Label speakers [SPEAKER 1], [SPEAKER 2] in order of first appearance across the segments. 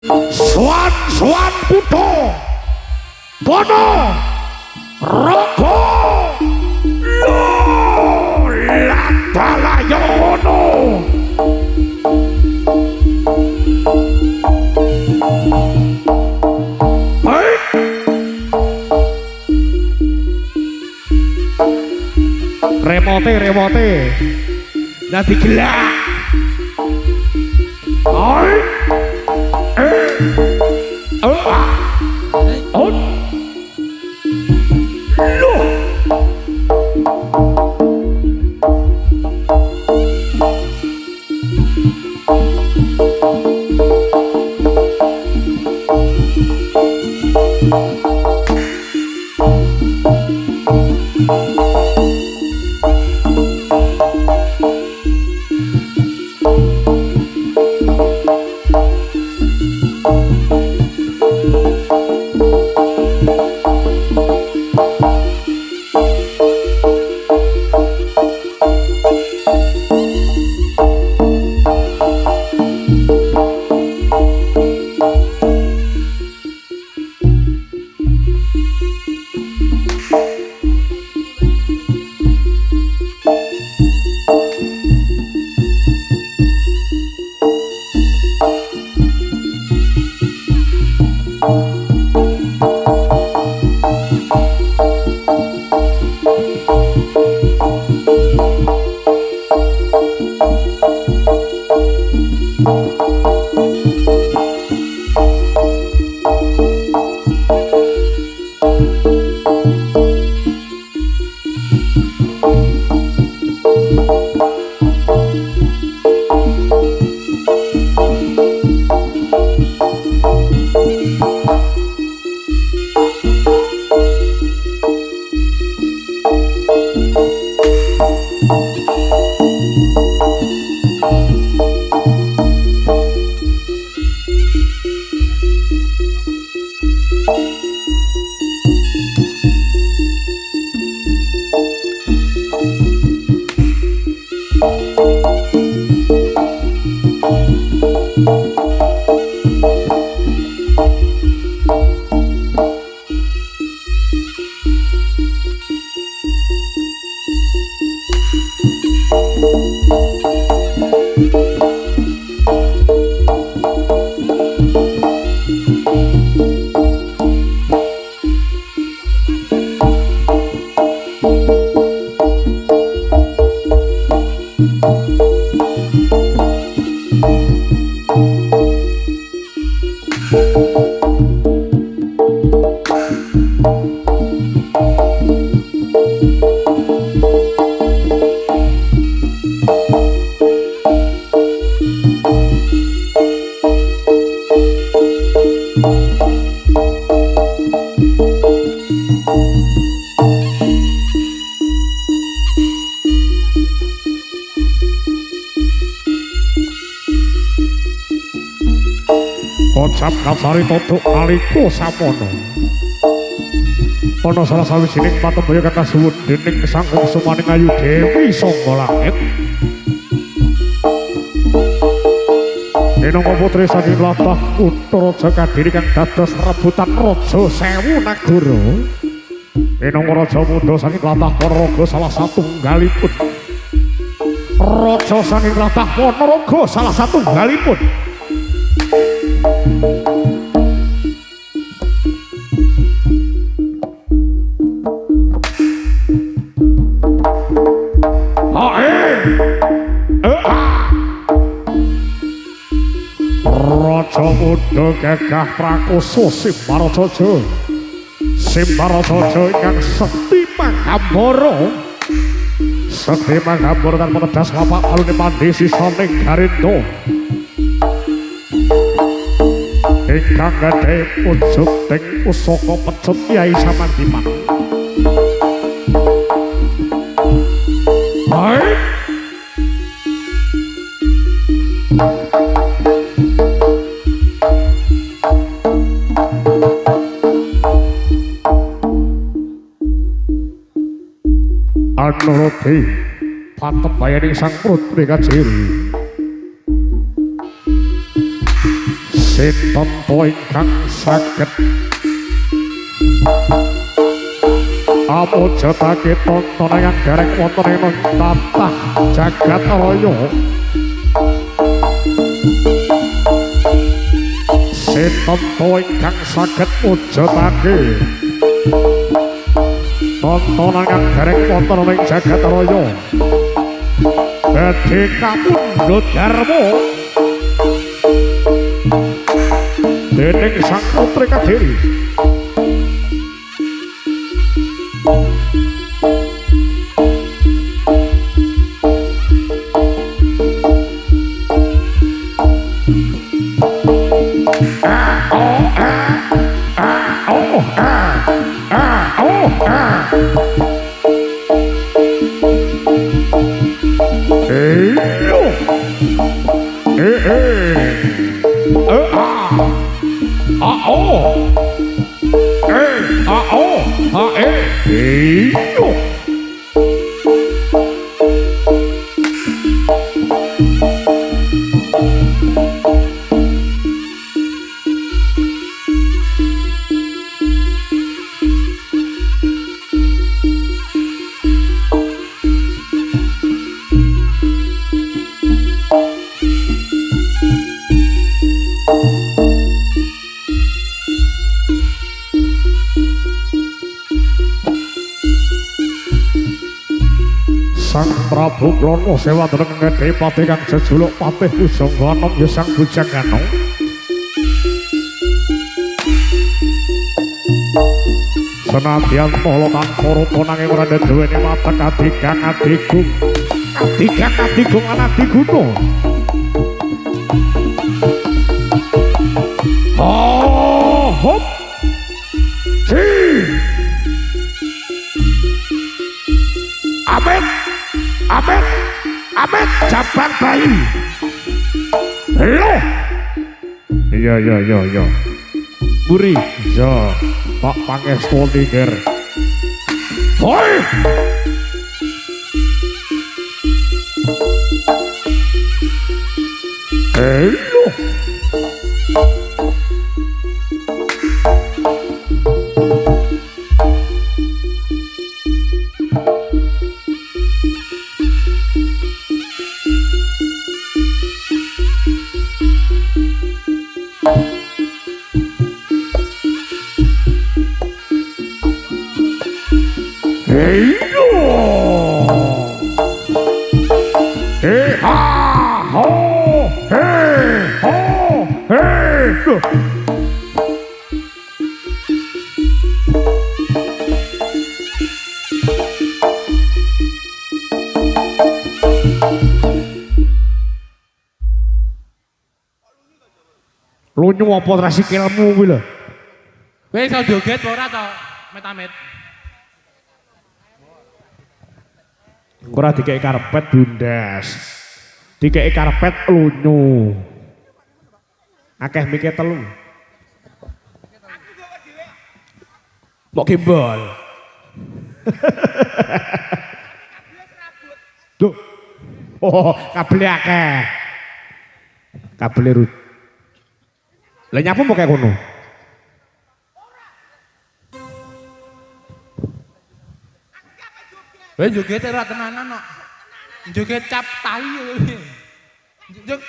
[SPEAKER 1] Swan Kuto Bono Roko Latalayono. Remote nanti gelap. Kocap kasari totok naliko samono ana salah sawijining patembaya kang kasuwun dening Sanggung Sumaning Ayu Dewi saka langit. Minangka putri saking latah Kutha Raja Kadiri kang dados rebutan Raja Sewu Nagara. Minangka raja muda saking latah Ponorogo salah satunggalipun. Raja saking latah Ponorogo salah satunggalipun. Raja muda Gagah Prakoso Simbarajaja. Simbarajaja ingkang sekti Manggambara. Sekti Manggambara kan penedas lapak alune mandi sisaning Garendra. Ingkang gadhahi pucuk ting pusaka pecut Kyai Samandiman. Hai Anuruti patembayaning sang putri Kajiri sinten to ingkang saged amujudake tontonan gareng wonten ing tatah jagat raya sinten to ingkang saged mujudake tontonan gareng wonten ing jagat raya dadi kapundhut garwa dening sang putri Kediri Prabu Klono sewa dereng ngedhe pati kang jejuluk Patih Pujangganom ya sang Bujangganom senadyan polokan korupa nanging ora duweni matek adigang adigung lan adiguna hop si Amet Jabang Bayi loh iya Buri iya Pak Pangestu Ninger hoi loh lunyu apa tra sikilmu kuwi lho.
[SPEAKER 2] Kowe iso joget ora to, Met-amit?
[SPEAKER 1] Ora dikeki karpet bundas. Dikeki karpet lunyu. Akeh mikir telu. Mbok gembol. Loh. Oh, kabel akeh. Kabel rut. Lah nyapu mau kayak kono.
[SPEAKER 2] Kowe joget ora tenanan kok. Joget cap tai kowe. Jog.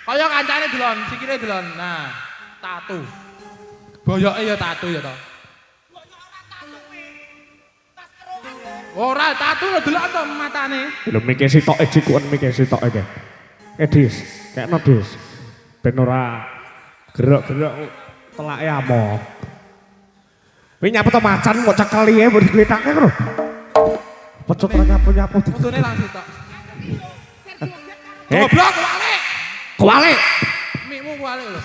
[SPEAKER 2] Kaya kancane delon, sikile delon. Nah, tatu. Boyoke ya tatu ya to. Ora tatu lho delok to matane.
[SPEAKER 1] Lho mikir sitoke jikuken mikir sitoke ke. Dis, kekno dis. Ben ora gerak-gerak telake amo. Kuwi nyapu to macan kok cekeli ae mbok diglethake lho. Pecuk ora nyapu-nyapu.
[SPEAKER 2] Fotone langsung tok. Goblok kuwalik.
[SPEAKER 1] Kuwalik.
[SPEAKER 2] Mikmu kuwalik lho.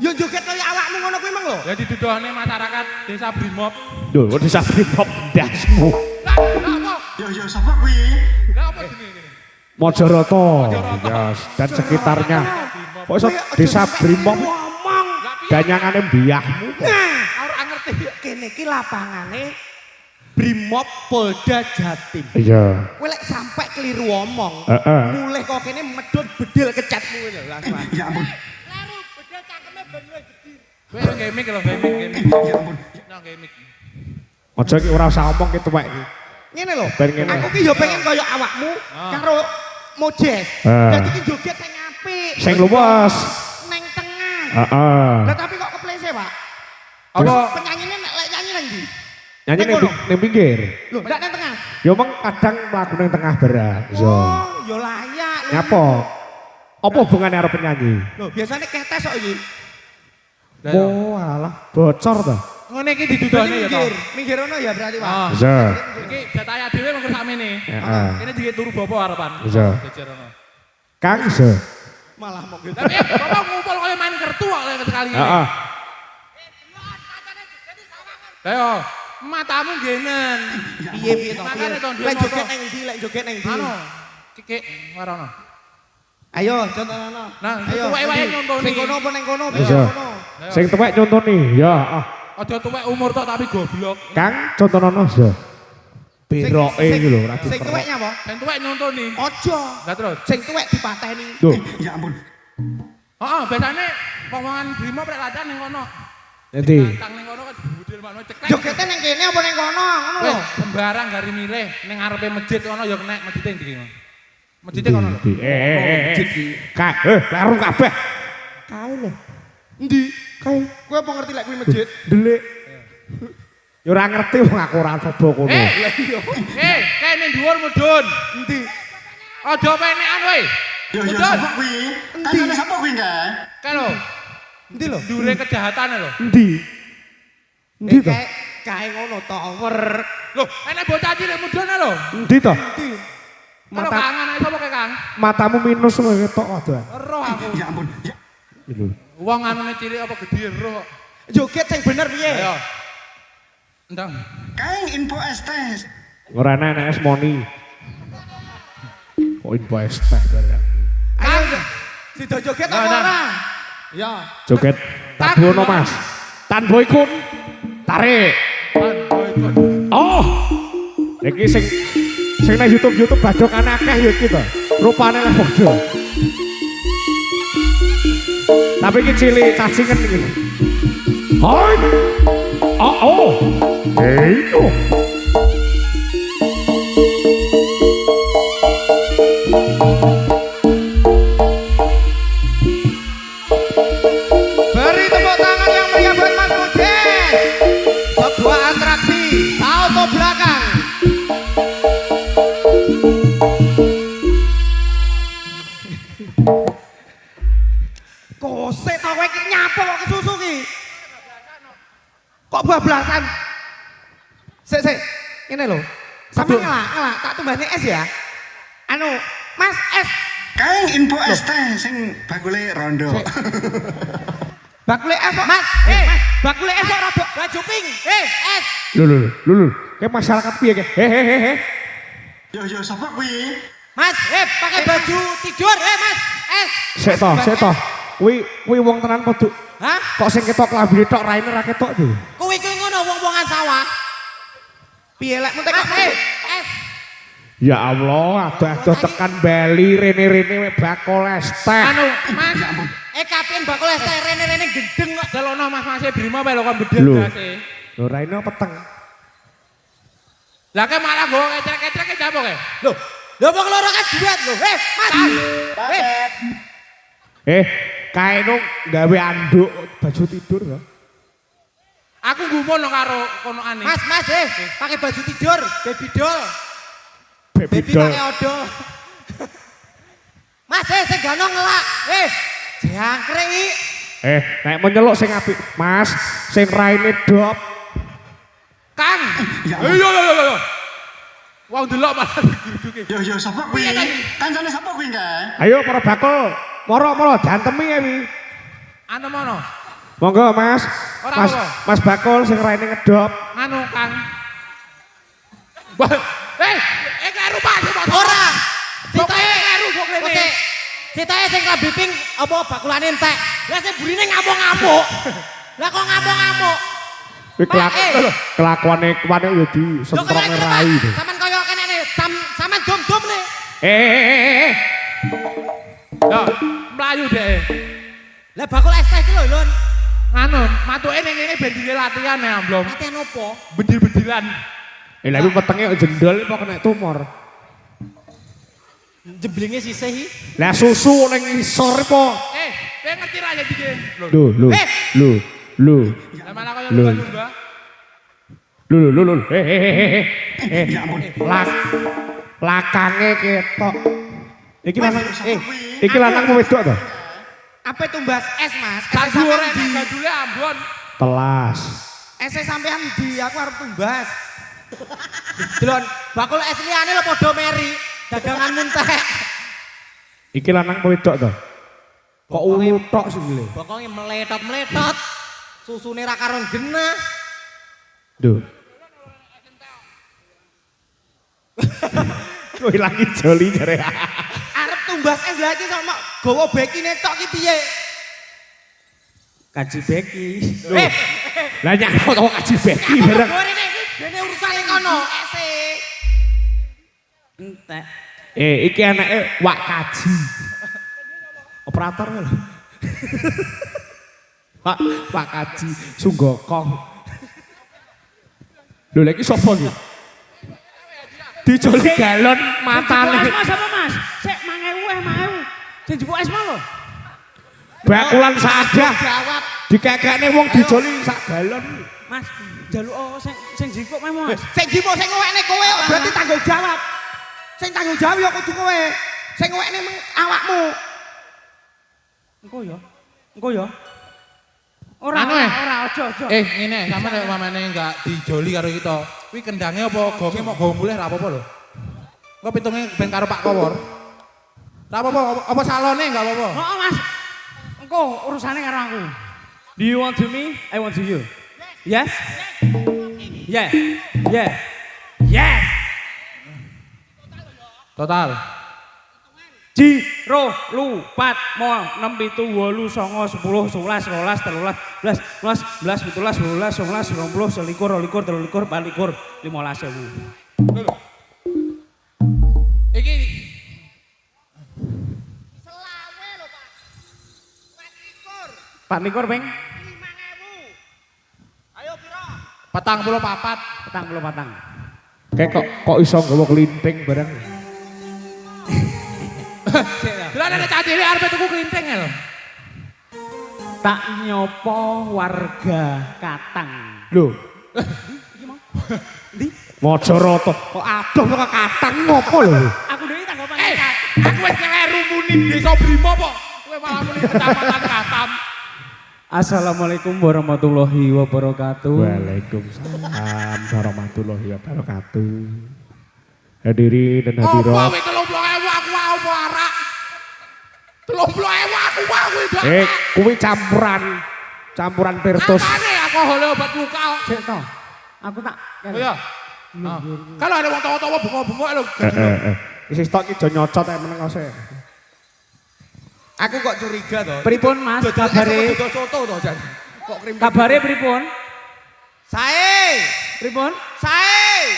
[SPEAKER 3] Yo joget kaya awakmu ngono kuwi meng lho.
[SPEAKER 2] Ya diduduhane masyarakat Desa Brimob.
[SPEAKER 1] Lho, kok Desa Brimob ndasmu.
[SPEAKER 2] Lah apa?
[SPEAKER 3] Yo sapa kuwi?
[SPEAKER 2] Lah apa jenenge?
[SPEAKER 1] Mojokerto, yes, dan sekitarnya. Kok iso Desa Brimob danyangane mbiyahmu kok.
[SPEAKER 3] Ora ngerti kene iki lapangane Brimob Polda Jatim.
[SPEAKER 1] Iya.
[SPEAKER 3] Kowe lek sampe keliru omong,
[SPEAKER 1] Heeh.
[SPEAKER 3] mulih kok kene medhot bedil kecatmu lho langsung.
[SPEAKER 4] Ya ampun.
[SPEAKER 3] Kleru bedil
[SPEAKER 2] Kowe gaming lho, gaming.
[SPEAKER 4] Ya ampun.
[SPEAKER 2] Nah, gaming.
[SPEAKER 1] Aja iki ora usah omong ki tuwek iki.
[SPEAKER 3] Ngene lho.
[SPEAKER 1] Ben ngene.
[SPEAKER 3] Aku ki yo pengen kaya awakmu karo Mojes. Dadi ki joget sing apik.
[SPEAKER 1] Sing luwes.
[SPEAKER 3] Neng tengah.
[SPEAKER 1] Heeh.
[SPEAKER 3] Lah tapi kok keplese, Pak?
[SPEAKER 2] Apa
[SPEAKER 3] Penyanyine nek lek nyanyi nang ndi?
[SPEAKER 1] Nyanyi ning pinggir.
[SPEAKER 3] Lho, ndak nang tengah.
[SPEAKER 1] Ya meng kadang mlaku ning tengah barang. Iso.
[SPEAKER 3] Oh, yo layak. lho.
[SPEAKER 1] Nyapa? Apa hubungannya karo penyanyi?
[SPEAKER 3] Lho, biasanya ketes kok iki.
[SPEAKER 1] Oh, alah, bocor to.
[SPEAKER 2] ngene iki didudone ya to?
[SPEAKER 3] Minggir ono ya berarti, Pak.
[SPEAKER 2] Ah.
[SPEAKER 1] Bisa.
[SPEAKER 2] Iki jatah dhewe mengko sakmene.
[SPEAKER 1] Heeh.
[SPEAKER 2] Kene dikit turu bapa harapan.
[SPEAKER 1] Iya.
[SPEAKER 2] Jejer ono.
[SPEAKER 1] Kang iso.
[SPEAKER 3] Malah mau gitu.
[SPEAKER 2] Tapi bapak ngumpul kaya main kertu kok lek sekali ini.
[SPEAKER 1] Heeh.
[SPEAKER 2] Lah yo, matamu genen.
[SPEAKER 3] Piye-piye to?
[SPEAKER 2] Makane to
[SPEAKER 3] Lek joget nang ndi, lek joget nang ndi.
[SPEAKER 2] Anu, kikik warono.
[SPEAKER 3] Ayo, contohno.
[SPEAKER 2] Nah,
[SPEAKER 3] Ayo.
[SPEAKER 2] tuwek-tuwek nyontoni.
[SPEAKER 3] Sing kono apa nang kono?
[SPEAKER 1] Bisa. Sing tuwek contoni, ya. Ah.
[SPEAKER 2] Aja tuwek umur tok tapi goblok.
[SPEAKER 1] Kang contonono iso. Beroke iki lho, ora
[SPEAKER 3] Sing tuwek nyapa?
[SPEAKER 2] Sing tuwek nyontoni.
[SPEAKER 3] Ojo.
[SPEAKER 2] Lah terus.
[SPEAKER 3] Sing tuwek dipateni.
[SPEAKER 1] Tuh,
[SPEAKER 4] Ya ampun.
[SPEAKER 2] Heeh, biasane wong-wongan Brimo prek latihan ning kono.
[SPEAKER 1] nanti.
[SPEAKER 2] Tang ning kono kan budil makno ceklek.
[SPEAKER 3] Jogete nang kene apa nang kono? Ngono lho.
[SPEAKER 2] Wes sembarang gari milih ning ngarepe masjid kono ya kena masjid ndi kono. Masjid kono lho.
[SPEAKER 1] Kak, kleru kabeh.
[SPEAKER 3] Kae lho. Endi? Kae. Kowe apa ngerti lek kuwi masjid?
[SPEAKER 1] Delik. Ya ora ngerti wong aku ora coba kono.
[SPEAKER 2] Kene dhuwur mudhun.
[SPEAKER 3] Endi?
[SPEAKER 2] Aja penekan kowe.
[SPEAKER 4] Yo yo
[SPEAKER 2] Betul.
[SPEAKER 4] sapa kuwi? Kancane sapa kuwi enggak?
[SPEAKER 2] Kae lho,
[SPEAKER 3] Endi lho?
[SPEAKER 2] dhuwure kejahatane lho.
[SPEAKER 1] Endi? Endi to?
[SPEAKER 3] Kae ngono tower.
[SPEAKER 2] Lho, enek bocah cilik mudhun lho.
[SPEAKER 1] Endi to?
[SPEAKER 3] Endi?
[SPEAKER 2] Mata
[SPEAKER 1] Mata
[SPEAKER 2] kangen ae sapa kae Kang?
[SPEAKER 1] matamu minus lho ketok waduh.
[SPEAKER 2] Roh aku.
[SPEAKER 4] Ya ampun. Ya.
[SPEAKER 1] Lho.
[SPEAKER 2] Wong anune cilik apa gedhe roh.
[SPEAKER 3] Joget sing bener piye?
[SPEAKER 2] Ayo. Ndang.
[SPEAKER 4] Kang info estes.
[SPEAKER 1] Ora enak es moni. Kok info es teh barang.
[SPEAKER 3] Ayo. Sida joget apa
[SPEAKER 2] Nah, nah.
[SPEAKER 3] ora? Ya.
[SPEAKER 1] Joget tabuno Mas. Tan boykun. Tarik. Oh. Iki sing nang YouTube badokane akeh ya iki to. Rupane lah padha. Tapi iki cilik cacingen iki. Hai. Oh. Hey. Oh.
[SPEAKER 3] Beri tepuk tangan yang meriah buat Mas Mojes. Sebuah atraksi salto belakang. Kose tau kowe iki nyapa kok kesusu ki? Kok bablasan? Sik. Ngene lho. Sampe ngelak, tak tumbane es ya. Anu, Mas es.
[SPEAKER 4] Kang info estes sing bakule rondo.
[SPEAKER 3] Bakule es kok. Mas, bakule es kok rada baju pink. Es.
[SPEAKER 1] Lho. Kayak masyarakat piye ke? Hehehe.
[SPEAKER 4] Yo yo sapa kuwi?
[SPEAKER 3] Mas, pakai baju tidur, Mas.
[SPEAKER 1] Sik to. Kuwi wong tenan kudu.
[SPEAKER 3] Hah?
[SPEAKER 1] Kok sing ketok klambine tok raine ra ketok tuh.
[SPEAKER 3] Kuwi ngono wong-wongan sawah. Piye lek mentek kok
[SPEAKER 1] Ya Allah, aduh tekan Bali rene-rene bakul es teh.
[SPEAKER 2] Anu, Mas.
[SPEAKER 3] kapien bakul es teh rene-rene gendeng kok.
[SPEAKER 2] Delono Mas Brimo wae lho kon bedel
[SPEAKER 1] Lho.
[SPEAKER 2] gase.
[SPEAKER 1] Lho raine peteng.
[SPEAKER 2] Lah kae malah go kecrek-kecrek ki japo kae?
[SPEAKER 3] Lho wong loro kan duet lho. Mas.
[SPEAKER 1] Kae no gawe anduk baju tidur ya.
[SPEAKER 2] Aku gumun karo konokane.
[SPEAKER 3] Mas, pakai baju tidur, baby doll.
[SPEAKER 1] Baby doll.
[SPEAKER 3] Pakai odol. Mas, sing gano ngelak. Jangkrik iki.
[SPEAKER 1] Nek menyeluk sing apik, Mas, sing raine dop.
[SPEAKER 2] Kang.
[SPEAKER 4] Ya
[SPEAKER 2] Yo. Wong delok malah digerduki.
[SPEAKER 4] Yo yo sapa kuwi?
[SPEAKER 2] Piye, Kang?
[SPEAKER 4] Kancane sapa kuwi enggak?
[SPEAKER 1] Ayo para bakul, moro jantemi ya wi.
[SPEAKER 2] Anu mono.
[SPEAKER 1] Monggo Mas.
[SPEAKER 2] Ora apa.
[SPEAKER 1] Mas bakul sing raine ngedop.
[SPEAKER 2] Anu Kang. Kleru Pak.
[SPEAKER 3] Ora.
[SPEAKER 2] Sitae kleru kok rene.
[SPEAKER 3] Citae sing klambi pink apa bakulane entek. Lah sing burine ngamuk-ngamuk. Lah kok ngamuk-ngamuk?
[SPEAKER 1] Kuwi kelakuane kuwane ya di sentrone rai to.
[SPEAKER 3] Saman kaya kene ne, saman dom-dom ne.
[SPEAKER 1] Eh.
[SPEAKER 2] Lah, mlayu dhek.
[SPEAKER 3] Lah bakul es teh iki lho, Lun.
[SPEAKER 2] Anu, matuke ning kene ben dhewe latihan ya, Blom.
[SPEAKER 3] Latihan opo?
[SPEAKER 2] Bedil-bedilan.
[SPEAKER 1] Lah iki wetenge kok jendol apa kena tumor.
[SPEAKER 3] Jeblinge sisih iki.
[SPEAKER 1] Lah susu ning isor apa?
[SPEAKER 2] Kowe ngerti ra ya iki?
[SPEAKER 1] Lho.
[SPEAKER 2] Lah malah kaya
[SPEAKER 1] Lho.
[SPEAKER 2] lumba-lumba.
[SPEAKER 1] Lho.
[SPEAKER 4] Ya ampun.
[SPEAKER 1] Lakange ketok. Iki lanang iki lanang apa wedok to?
[SPEAKER 3] Apa tumbas es, Mas?
[SPEAKER 2] Gak dhuwure nek gandule Ambon.
[SPEAKER 1] Telas.
[SPEAKER 3] Es sampean di aku arep tumbas. Delon, bakul es liyane lho padha meri. Dagangan muntek.
[SPEAKER 1] Iki lanang apa wedok to? Kok ulu tok sikile.
[SPEAKER 3] Pokoke meletot-meletot. Susune ra karon genah.
[SPEAKER 1] Duh. Kowe lagi joli jare.
[SPEAKER 3] Arep tumbas es lha iki sama gawa bekine tok ki piye? Kaji beki.
[SPEAKER 1] Lah nyak kok kaji beki bareng.
[SPEAKER 3] Dene urusan kono. Ese. Entek.
[SPEAKER 1] Iki anake Wak Kaji. Operator lho. Pak Kaji Sunggokong. Lho lha iki sapa iki? Dijoli galon matane.
[SPEAKER 5] Mas apa Mas? Sik 5.000. Sing jupuk es mau lho.
[SPEAKER 1] Bakulan sadah.
[SPEAKER 3] Jawab.
[SPEAKER 1] Dikekekne wong dijoli sak galon.
[SPEAKER 5] Mas, njaluk sing jipuk meh Mas.
[SPEAKER 3] Sing jipuk sing ngowekne kowe berarti tanggung jawab. Sing tanggung jawab ya kudu kowe. Sing ngowekne awakmu.
[SPEAKER 5] Engko ya. Ora aja.
[SPEAKER 2] Ngene, sampeyan nek mamane enggak dijoli karo kita. Kuwi kendange apa gonge mau gawa mulih ra apa-apa lho. Engko pitunge ben karo Pak Kowor. Ra apa-apa, apa salone enggak apa-apa.
[SPEAKER 5] Heeh Mas. Engko urusane karo aku. Do you want to me? I want to you. Yes? Yeah. Yes.
[SPEAKER 2] Total.
[SPEAKER 5] Jiro, lu, pat, mo, 6, 7, 8, 9, 10, 11, 12, 13, 14, 15, 16, 17, 18, 19, 20, 21, 22, 23, 24, 15.000.
[SPEAKER 2] Iki
[SPEAKER 5] Pak Nikur, Bang.
[SPEAKER 2] 44.
[SPEAKER 5] Petang.
[SPEAKER 1] Kayak kok iso nggawa kelinting bareng.
[SPEAKER 2] Lah nek cacile arep tuku klinting lho.
[SPEAKER 5] Tak nyopo warga Katang.
[SPEAKER 1] Lho,
[SPEAKER 5] Iki mau? Ndi?
[SPEAKER 1] Majarata kok adoh kok katang ngopo lho?
[SPEAKER 5] Aku dhewe tanggapan
[SPEAKER 2] Aku wis kleru muni desa Brimo apa? Kowe malah muni kecamatan Katam.
[SPEAKER 5] Assalamualaikum warahmatullahi wabarakatuh.
[SPEAKER 1] Waalaikumsalam warahmatullahi wabarakatuh. Hadirin dan hadirat.
[SPEAKER 2] Apa wis 30.000 aku wae apa arak? 30.000 aku wae kuwi.
[SPEAKER 1] Kuwi campuran Pirtus.
[SPEAKER 2] Makane aku oleh obat luka.
[SPEAKER 5] Sik to. Aku tak
[SPEAKER 2] Oh iya. Kalau ada wong tawa-tawa bengok-bengok lho.
[SPEAKER 1] Isi stok iki aja nyocot ae meneng ose.
[SPEAKER 3] Aku kok curiga to.
[SPEAKER 5] pripun Mas kabare?
[SPEAKER 3] Dodol soto to jan. Kok krim.
[SPEAKER 5] Kabare pripun?
[SPEAKER 3] Sae.
[SPEAKER 5] Pripun?
[SPEAKER 3] Sae.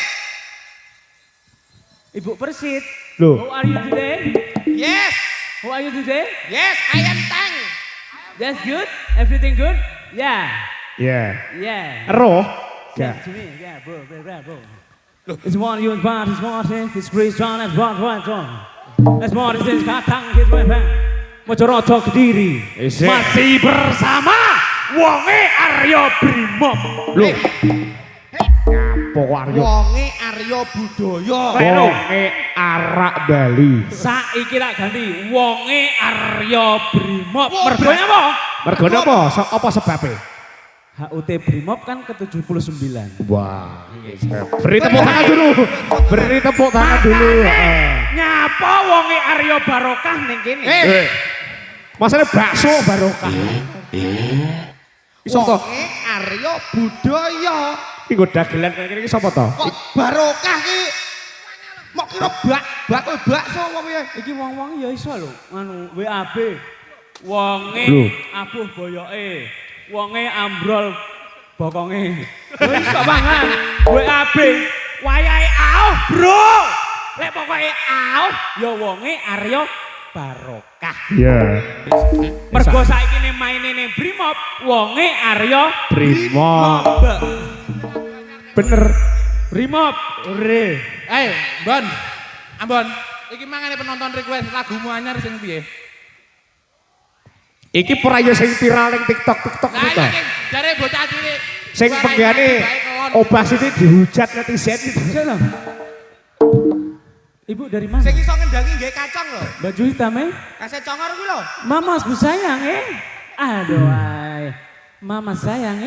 [SPEAKER 5] Ibu Persit.
[SPEAKER 1] Lho,
[SPEAKER 5] How are you today?
[SPEAKER 3] Yes.
[SPEAKER 5] How are you today?
[SPEAKER 3] Yes, I am tang.
[SPEAKER 5] That's good? Everything good? Yeah.
[SPEAKER 1] ya.
[SPEAKER 5] Yeah.
[SPEAKER 1] Roh.
[SPEAKER 5] Yeah, to me. Yeah, bro. It's one you and one, it's one, it's Chris John, it's one. It's one, it's Katang, it's one. Majarata Kediri.
[SPEAKER 1] Isik.
[SPEAKER 5] Masih bersama Wonge Aryo Brimob.
[SPEAKER 1] Lho. Nyapa Aryo?
[SPEAKER 3] Wonge Arya Budaya.
[SPEAKER 1] Wonge arak Bali.
[SPEAKER 5] Saiki tak ganti Wonge Aryo Brimob.
[SPEAKER 3] Wah,
[SPEAKER 5] Mergone apa?
[SPEAKER 1] Mergone apa? Apa sebabnya?
[SPEAKER 5] HUT Brimob kan ke-79.
[SPEAKER 1] Wah, beri tepuk tangan dulu. Beri tepuk tangan dulu.
[SPEAKER 5] Nyapa Wonge Aryo Barokah ning kene?
[SPEAKER 1] Masalah bakso barokah. Iso to?
[SPEAKER 3] Wonge Arya Budaya.
[SPEAKER 1] Iki nggo dagelan kene iki sapa to?
[SPEAKER 3] Kok barokah ki? Mok kira bakul bakso apa piye?
[SPEAKER 5] Iki wong-wong ya iso lho, anu WAB. Wonge
[SPEAKER 1] Lho.
[SPEAKER 5] abuh boyoke. Wonge ambrol bokonge. Lho iso banget. WAB wayahe aoh, Bro. Lek pokoke aoh ya wonge Aryo Barokah.
[SPEAKER 1] Iya.
[SPEAKER 5] Mergo saiki ne maine ning Brimob, wonge Arya
[SPEAKER 1] Brimob. Bener. Brimob. Re.
[SPEAKER 2] Bon. Ambon, iki mangane penonton request lagumu anyar sing piye?
[SPEAKER 1] Iki perayu sing viral ning TikTok
[SPEAKER 2] Lah
[SPEAKER 1] gitu.
[SPEAKER 2] iki jare bocah cilik.
[SPEAKER 1] Sing penggane obah sini dihujat netizen itu.
[SPEAKER 5] Ibu dari mana?
[SPEAKER 3] Sing iso ngendangi nggih kacang lho.
[SPEAKER 5] Baju hitam
[SPEAKER 3] Kasih congor kuwi lho.
[SPEAKER 5] Mama bu sayang Aduh ay. Mama sayang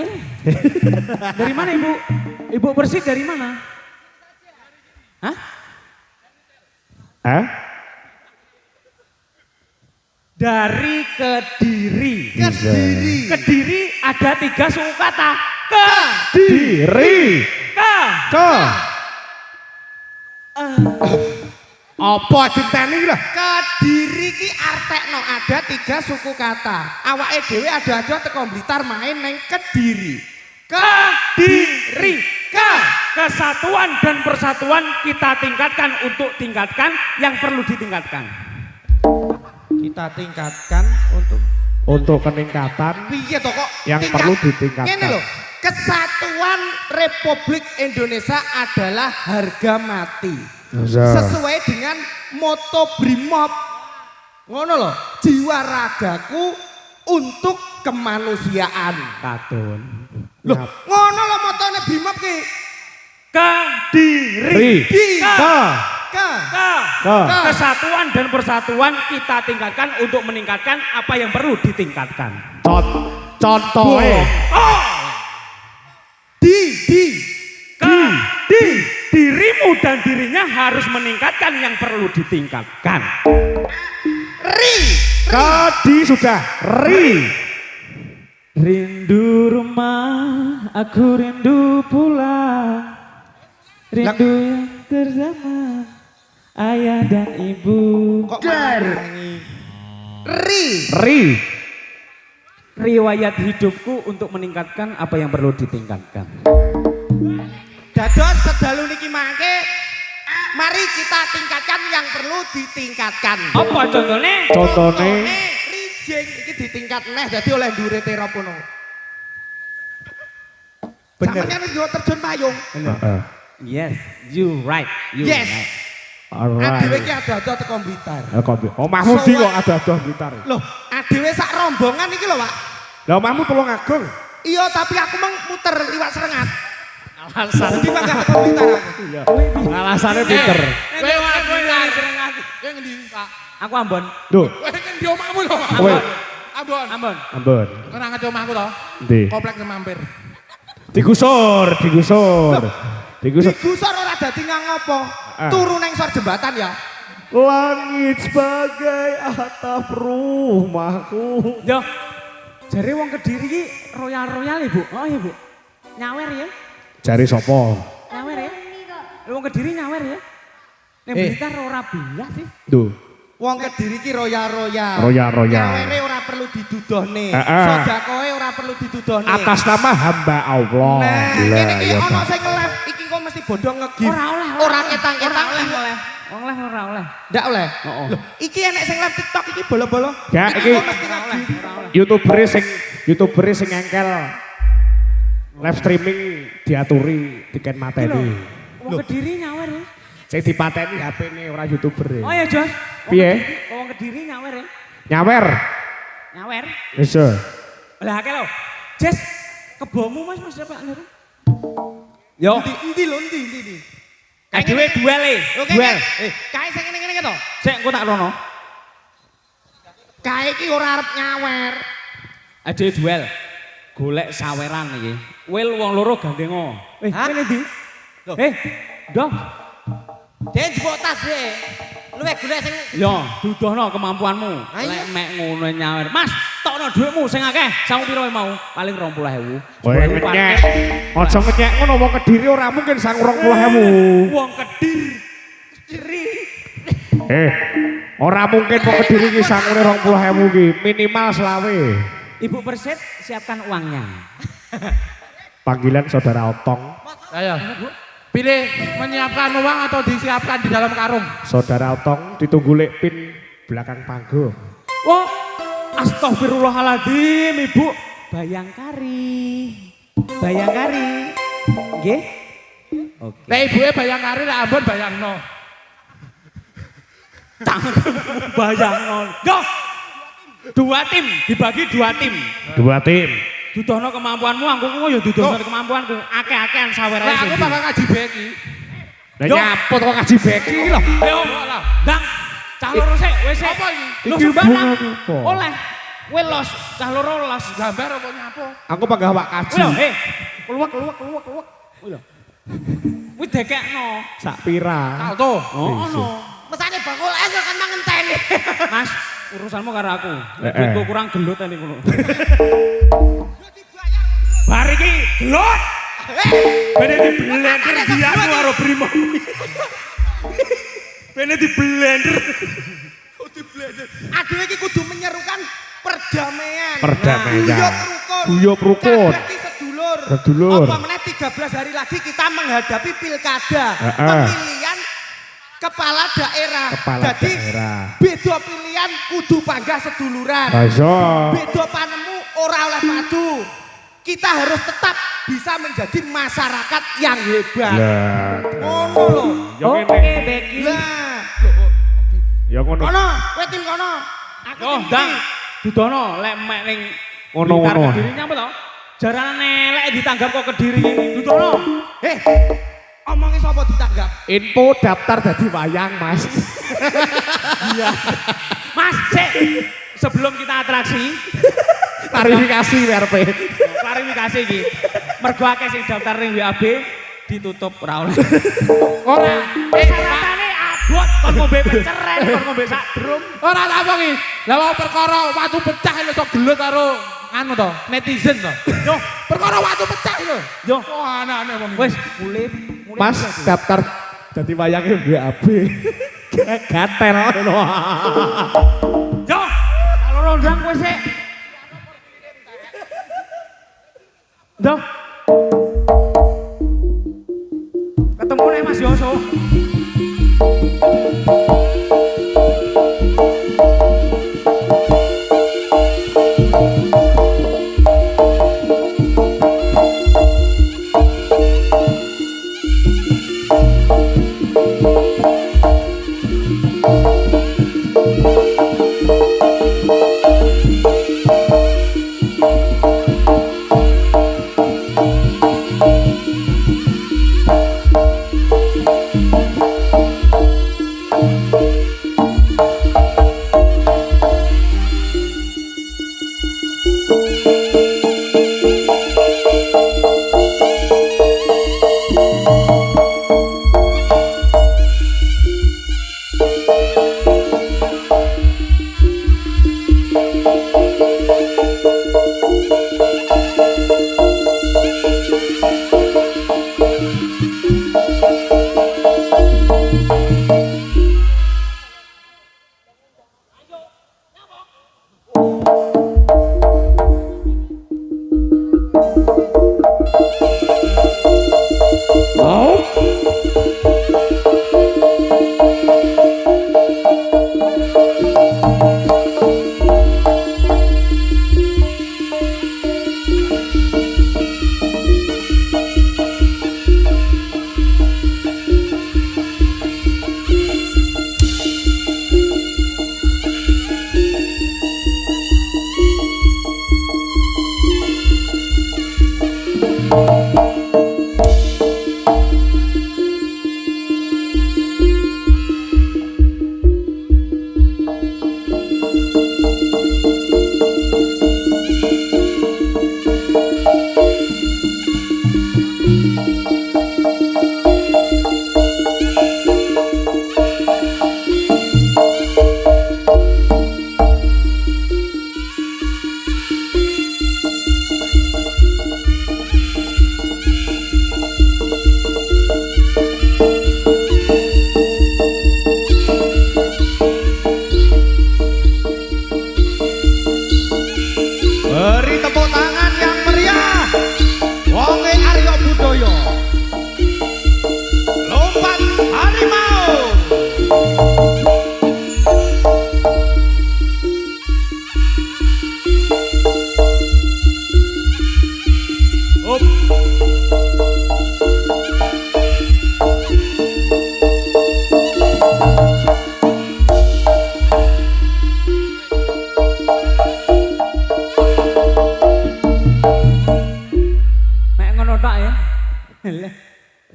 [SPEAKER 5] Dari mana ibu? Ibu bersih dari mana? Hah?
[SPEAKER 1] Hah?
[SPEAKER 5] Dari Kediri.
[SPEAKER 3] Kediri.
[SPEAKER 5] Kediri ada 3 suku kata.
[SPEAKER 1] Diri. Ke. Apa diteni lah?
[SPEAKER 3] Kediri ki artekno ada 3 suku kata. Awake dhewe ada teko Blitar main neng Kediri.
[SPEAKER 5] Kediri. Kesatuan dan persatuan kita tingkatkan untuk tingkatkan yang perlu ditingkatkan.
[SPEAKER 3] Kita tingkatkan
[SPEAKER 1] Untuk peningkatan
[SPEAKER 3] piye to kok
[SPEAKER 1] yang perlu ditingkatkan.
[SPEAKER 3] Ngene lho, kesatuan Republik Indonesia adalah harga mati. Sesuai dengan moto Brimob. Ngono lho, jiwa ragaku untuk kemanusiaan.
[SPEAKER 5] Katun.
[SPEAKER 3] Loh, ngono lho motone Brimob ki.
[SPEAKER 5] Kediri.
[SPEAKER 1] Ke.
[SPEAKER 5] Kesatuan dan persatuan kita tingkatkan untuk meningkatkan apa yang perlu ditingkatkan.
[SPEAKER 1] Contohnya.
[SPEAKER 5] Dirimu dan dirinya harus meningkatkan yang perlu ditingkatkan.
[SPEAKER 1] Kadi sudah.
[SPEAKER 5] Rindu rumah, aku rindu pulang. Rindu yang terdalam ayah dan ibu.
[SPEAKER 3] Kok nyanyi?
[SPEAKER 5] Riwayat hidupku untuk meningkatkan apa yang perlu ditingkatkan.
[SPEAKER 3] Dados sedalu niki mangke mari kita tingkatkan yang perlu ditingkatkan.
[SPEAKER 5] Apa contohnya?
[SPEAKER 1] Contohnya.
[SPEAKER 3] Rijing iki ditingkat neh dadi oleh ndure teropono.
[SPEAKER 1] Bener.
[SPEAKER 3] Sampeyan wis yo terjun payung.
[SPEAKER 5] Yes, you right.
[SPEAKER 3] Yes.
[SPEAKER 5] Right.
[SPEAKER 3] Adewe ki ada-ada teko Blitar.
[SPEAKER 1] Omahmu di kok ada Blitar.
[SPEAKER 3] Loh, adewe sak rombongan iki lho, Pak.
[SPEAKER 1] Lah omahmu Tulungagung.
[SPEAKER 3] Iya, tapi aku meng muter liwat Serengat.
[SPEAKER 5] Alasan.
[SPEAKER 3] Jadi mangga teko Blitar aku.
[SPEAKER 1] Alasannya pinter.
[SPEAKER 2] Kowe kowe ngendi, Pak?
[SPEAKER 5] Aku Ambon.
[SPEAKER 1] Duh.
[SPEAKER 2] Kowe ngendi omahmu lho, Pak?
[SPEAKER 1] Kowe
[SPEAKER 2] Ambon.
[SPEAKER 1] Ambon.
[SPEAKER 2] Ora ngerti omahku to?
[SPEAKER 1] Ndi?
[SPEAKER 2] Komplek mampir.
[SPEAKER 1] Digusur.
[SPEAKER 3] Digusur ora dadi ngopo. Turu neng sor jembatan ya.
[SPEAKER 1] Langit sebagai atap rumahku.
[SPEAKER 5] Yo. Jare wong Kediri ki royal-royal ya, Bu. Oh iya, Bu. Nyawer ya.
[SPEAKER 1] Jari sopo?
[SPEAKER 5] Nyawer ya. Wong Kediri nyawer ya. Ning Blitar ora belas sih.
[SPEAKER 1] Duh.
[SPEAKER 3] Wong Kediri ki royal-royal.
[SPEAKER 1] Royal.
[SPEAKER 3] Nyawere ora perlu didudohne.
[SPEAKER 1] Heeh.
[SPEAKER 3] Sedakoe ora perlu didudohne.
[SPEAKER 1] Atas nama hamba Allah.
[SPEAKER 3] Nah,
[SPEAKER 1] Lah,
[SPEAKER 3] ngene iki
[SPEAKER 1] ya,
[SPEAKER 3] ana
[SPEAKER 1] Pak.
[SPEAKER 3] sing live iki kok mesti bodong ngegif.
[SPEAKER 5] Ora oleh.
[SPEAKER 3] Ora ketang-ketang
[SPEAKER 5] oleh. Ora oleh.
[SPEAKER 3] Ndak oleh.
[SPEAKER 5] Heeh.
[SPEAKER 3] Loh, iki enek sing live TikTok iki bolo-bolo.
[SPEAKER 1] Ya,
[SPEAKER 3] Iki
[SPEAKER 1] iki
[SPEAKER 3] kok mesti ngegif.
[SPEAKER 1] YouTuber sing engkel live streaming diaturi tiket mateni.
[SPEAKER 5] Wong Kediri nyawer ya.
[SPEAKER 1] Sing dipateni HP-ne ora YouTuber.
[SPEAKER 5] Oh ya, Jos.
[SPEAKER 1] Piye?
[SPEAKER 5] Wong Kediri nyawer ya.
[SPEAKER 1] Nyawer.
[SPEAKER 5] Nyawer.
[SPEAKER 1] Wis.
[SPEAKER 5] Lah akeh lho. Jes, kebomu Mas dapat niru. Yo.
[SPEAKER 3] Endi.
[SPEAKER 5] Adewe duel e.
[SPEAKER 3] Duel. Kae sing ngene-ngene to.
[SPEAKER 5] Sik engko tak rono.
[SPEAKER 3] Kae iki ora arep nyawer.
[SPEAKER 5] Adewe duel. Golek saweran iki. Wil wong loro gandengo. Kene ndi? Dong.
[SPEAKER 3] Den jebok tas e. Luwih golek sing
[SPEAKER 5] Yo, dudohno kemampuanmu. Lek mek ngono nyawer. Mas, tokno dhuwitmu sing akeh. Sangu piro mau? Paling 20.000.
[SPEAKER 1] Kowe ngenyek. Aja ngenyek ngono wong Kediri ora mungkin sang 20.000.
[SPEAKER 5] Wong Kediri.
[SPEAKER 1] Ora mungkin wong Kediri ki sangune 20.000 ki, minimal selawe.
[SPEAKER 5] Ibu Persit siapkan uangnya.
[SPEAKER 1] Panggilan saudara Otong.
[SPEAKER 2] Ayo. Pilih menyiapkan uang atau disiapkan di dalam karung.
[SPEAKER 1] Saudara Otong ditunggu lek pin belakang panggung.
[SPEAKER 5] Wah, astagfirullahaladzim, Ibu. Bayangkari. Bayangkari. Nggih? Oke.
[SPEAKER 2] Lah ibuke bayang kari lah ambon bayangno.
[SPEAKER 5] Bayangno. Yo. 2 tim, dibagi 2 tim.
[SPEAKER 1] 2 tim.
[SPEAKER 5] Dudono kemampuanmu, aku ya dudono kemampuanku. Akeh-akehan sawer ae.
[SPEAKER 2] Lah aku bakal ngaji beki.
[SPEAKER 1] Lah
[SPEAKER 5] Yo.
[SPEAKER 1] nyaput kok ngaji beki iki lho.
[SPEAKER 5] Ayo, Ndang. Cah loro sik, wis sik.
[SPEAKER 2] Apa iki?
[SPEAKER 5] Lu
[SPEAKER 1] Iki
[SPEAKER 5] barang
[SPEAKER 1] hubungan apa?
[SPEAKER 5] oleh. Kowe los, cah loro los.
[SPEAKER 2] Gambar apa nyapo?
[SPEAKER 1] Aku pegawak kaji.
[SPEAKER 5] Lho, keluak. Kuwi lho. Kuwi dekekno.
[SPEAKER 1] Sak pira?
[SPEAKER 2] Salto.
[SPEAKER 5] Oh, ono.
[SPEAKER 3] Mesane bakul es kan mangenteni.
[SPEAKER 5] Mas, urusanmu karo aku.
[SPEAKER 1] Eh,
[SPEAKER 5] Duitku kurang gelut ini ngono. Bar iki gelut. Bene di blender diaku karo Brimo. Bene di blender.
[SPEAKER 3] Aduh iki kudu menyerukan perdamaian.
[SPEAKER 1] Perdamaian.
[SPEAKER 3] Guyub
[SPEAKER 1] Guyub rukun.
[SPEAKER 3] Kabeh sedulur.
[SPEAKER 1] Sedulur.
[SPEAKER 3] Apa meneh 13 hari lagi kita menghadapi pilkada.
[SPEAKER 1] Heeh.
[SPEAKER 3] Pemilihan kepala daerah.
[SPEAKER 1] Kepala
[SPEAKER 3] Jadi
[SPEAKER 1] daerah.
[SPEAKER 3] beda pilihan kudu panggah seduluran.
[SPEAKER 1] Ayo.
[SPEAKER 3] Beda panemu ora oleh maju. Kita harus tetap bisa menjadi masyarakat yang hebat.
[SPEAKER 1] Lah.
[SPEAKER 3] Ngono lho.
[SPEAKER 1] Ya
[SPEAKER 5] Oke,
[SPEAKER 1] kene.
[SPEAKER 5] Beki.
[SPEAKER 3] Lah,
[SPEAKER 1] Ya ngono.
[SPEAKER 3] kono, kowe tim kono. Aku
[SPEAKER 5] Oh,
[SPEAKER 3] tim
[SPEAKER 5] Ndang.
[SPEAKER 3] iki.
[SPEAKER 5] Dudono lek mek ning
[SPEAKER 1] Ngono-ngono.
[SPEAKER 5] Blitar Kediri nyapa to? Jarane lek ditanggap kok Kediri. Dudono.
[SPEAKER 3] Omongin sapa ditanggap?
[SPEAKER 1] Info daftar dadi wayang, Mas.
[SPEAKER 5] Iya. Mas, sik. Sebelum kita atraksi,
[SPEAKER 1] Klarifikasi WRP.
[SPEAKER 5] klarifikasi iki. Mergo akeh sing daftar ning WAB ditutup ora oleh.
[SPEAKER 2] Ora.
[SPEAKER 5] Syaratane abot kon ngombe peceren, kon ngombe sak drum.
[SPEAKER 2] Ora tak apa iki. Lah wong perkara watu pecah lho sok gelut karo anu to, netizen to.
[SPEAKER 5] Yo,
[SPEAKER 2] Perkara watu pecah lho.
[SPEAKER 5] yo.
[SPEAKER 2] Wah, aneh-aneh wong iki.
[SPEAKER 5] Wis, mulai
[SPEAKER 1] Mas daftar dadi wayangnya WAB. Gatel ngono.
[SPEAKER 5] Yo, kalau rondang kowe sik. Yo. Ketemu nih Mas Yoso.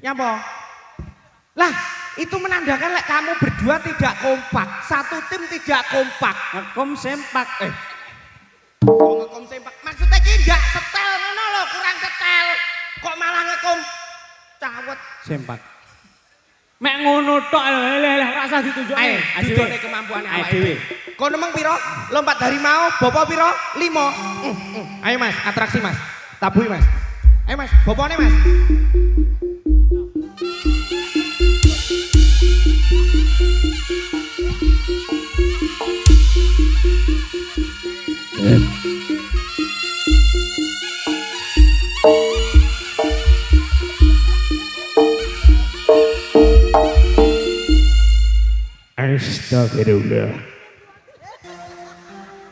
[SPEAKER 3] Ya apa? Lah, itu menandakan lek kamu berdua tidak kompak. Satu tim tidak kompak.
[SPEAKER 5] Ngekom sempak.
[SPEAKER 3] Oh, ngekom sempak. Maksudnya ki enggak setel ngono lho, kurang setel. Kok malah ngekom cawet
[SPEAKER 5] Sempak. Mek ngono tok lho, rasa ditunjuk.
[SPEAKER 3] ae. Dudune kemampuane
[SPEAKER 5] Ae
[SPEAKER 3] awake
[SPEAKER 5] dhewe.
[SPEAKER 3] dhewe. Kono meng piro? Lompat harimau, bopo piro? 5. Ayo Mas, atraksi Mas. Tabui Mas. Ayo Mas, bopone Mas.
[SPEAKER 1] Astagfirullah.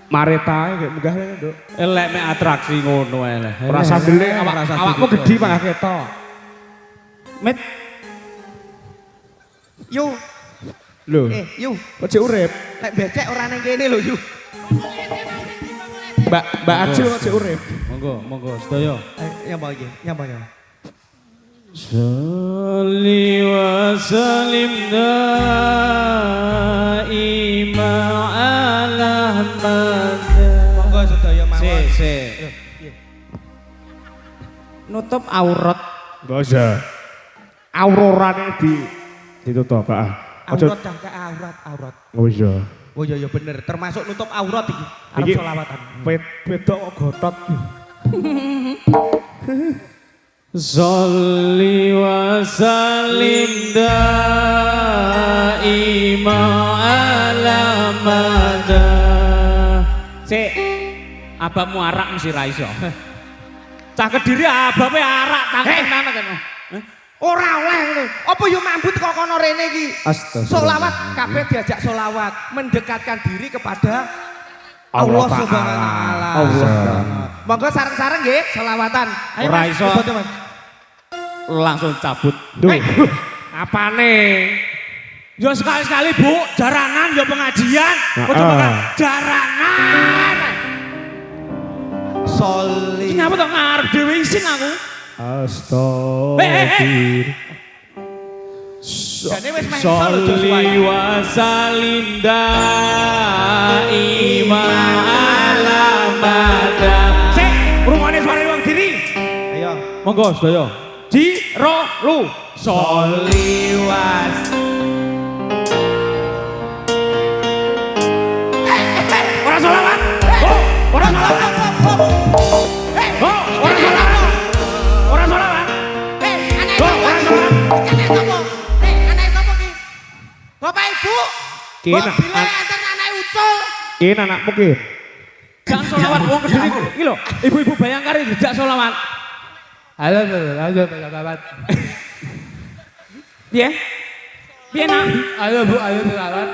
[SPEAKER 1] Mareta kayak megah ya, Dok.
[SPEAKER 5] Elek mek atraksi ngono elek.
[SPEAKER 1] Ora sambele awakmu gedhi malah ketok.
[SPEAKER 5] Met
[SPEAKER 3] Yu,
[SPEAKER 1] Lho,
[SPEAKER 3] Yu,
[SPEAKER 1] kok cek urip?
[SPEAKER 3] lek becek ora nang kene lho Yu.
[SPEAKER 1] Mbak Acil kok cek urip?
[SPEAKER 5] monggo sedaya.
[SPEAKER 3] Nyapa iki? Nyapa ya?
[SPEAKER 5] Salli wa salim daima ala mada.
[SPEAKER 3] Monggo sedaya mawon.
[SPEAKER 5] Si. Nutup aurat.
[SPEAKER 1] Enggak usah. Aurorane ditutup, Pak.
[SPEAKER 3] Aurat cangkak aurat.
[SPEAKER 1] Enggak usah.
[SPEAKER 3] Oh iya bener, termasuk nutup aurat iki. Arep
[SPEAKER 1] Iki
[SPEAKER 3] selawatan.
[SPEAKER 1] Wedok kok gotot.
[SPEAKER 5] Salli wa salim daima ala mada. Sik, abangmu arak mesti ra iso. Cah Kediri abape arak tangkenan kan.
[SPEAKER 3] Ora oleh ngono. Apa yo mambut kok kono rene iki?
[SPEAKER 1] Astagfirullah.
[SPEAKER 3] Solawat kabeh diajak solawat, mendekatkan diri kepada Allah Subhanahu wa taala.
[SPEAKER 1] Allah.
[SPEAKER 3] Monggo sareng-sareng nggih selawatan. Ayo
[SPEAKER 5] Ora
[SPEAKER 3] Mas,
[SPEAKER 5] iso.
[SPEAKER 3] dibantu, Mas.
[SPEAKER 5] Langsung cabut.
[SPEAKER 1] Duh. Apane?
[SPEAKER 5] Yo sekali-sekali Bu, jaranan yo pengajian. Ojo makan jaranan.
[SPEAKER 3] Soli.
[SPEAKER 5] Kenapa tok ngarep dhewe isin aku?
[SPEAKER 1] Astagfirullah.
[SPEAKER 3] Jane wis meh iso lho Joshua.
[SPEAKER 5] Sholli wa salim daima ala mada. Sik, rungokne suara wong diri.
[SPEAKER 3] Ayo.
[SPEAKER 5] Monggo sedaya. Jiro lu. Sholli wa Ora selawat. Oh, ora selawat. Oh, ora selawat. Ora selawat.
[SPEAKER 3] Anak
[SPEAKER 5] Oh, ora selawat.
[SPEAKER 3] Anak sapa? Anak sapa ki? Bapak Ibu.
[SPEAKER 1] Ki,
[SPEAKER 3] Mbok bile enten anak ucul.
[SPEAKER 1] Ki anakmu ki.
[SPEAKER 5] Jangan solawat wong Kediri. Iki lho, ibu-ibu Bayangkari dijak solawat.
[SPEAKER 2] Halo, selamat.
[SPEAKER 5] Piye? Piye nak?
[SPEAKER 2] Ayo Bu, ayo selamat.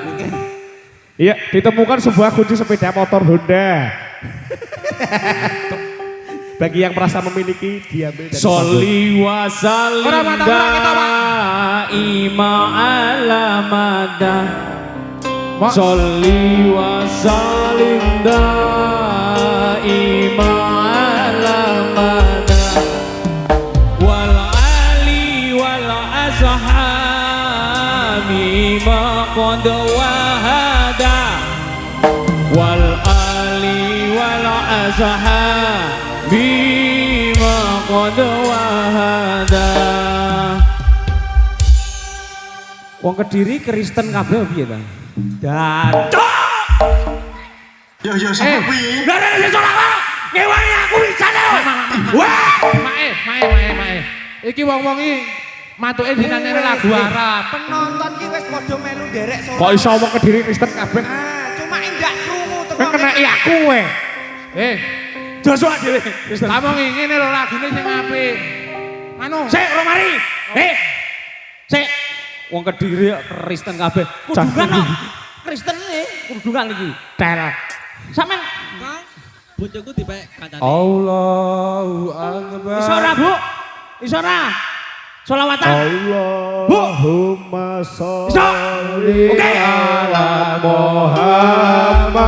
[SPEAKER 1] Iya, ditemukan sebuah kunci sepeda motor Honda. Bagi yang merasa memiliki, diambil dari
[SPEAKER 5] Sholli wa salim
[SPEAKER 3] Ora, Pak, ora, kita, Pak.
[SPEAKER 5] daima ala mada. Sholli wa salim daima ala mada. Wal ali wal azhami ma qad wahada. Wal ali wal azhami ma qad wahada. Wong Kediri Kristen kabeh piye ta? Dancuk.
[SPEAKER 4] Yo sapa kuwi?
[SPEAKER 5] Lah nek iso lawak, ngewangi aku wisane. Wah,
[SPEAKER 2] Mae. Iki wong-wong iki matuke dinane lagu Arab.
[SPEAKER 3] Penonton ki wis padha melu nderek solo.
[SPEAKER 1] Kok iso wong Kediri Kristen kabeh?
[SPEAKER 3] Cuma enggak krungu
[SPEAKER 1] Kan kena aku kowe.
[SPEAKER 5] Joshua dhewe Kristen.
[SPEAKER 2] Kamu ngene lho lagune sing apik. Anu,
[SPEAKER 5] Sik, Romari. Sik. Wong Kediri Kristen kabeh. Kudungan kok. Kristen kudungan iki.
[SPEAKER 1] Tel.
[SPEAKER 5] Sampeyan
[SPEAKER 6] Bojoku dipek kancane.
[SPEAKER 2] Allahu Akbar.
[SPEAKER 5] iso ora, Bu? Iso ora? Selawatan.
[SPEAKER 1] Allahumma
[SPEAKER 5] Iso.
[SPEAKER 1] sholli
[SPEAKER 5] Oke.
[SPEAKER 1] ala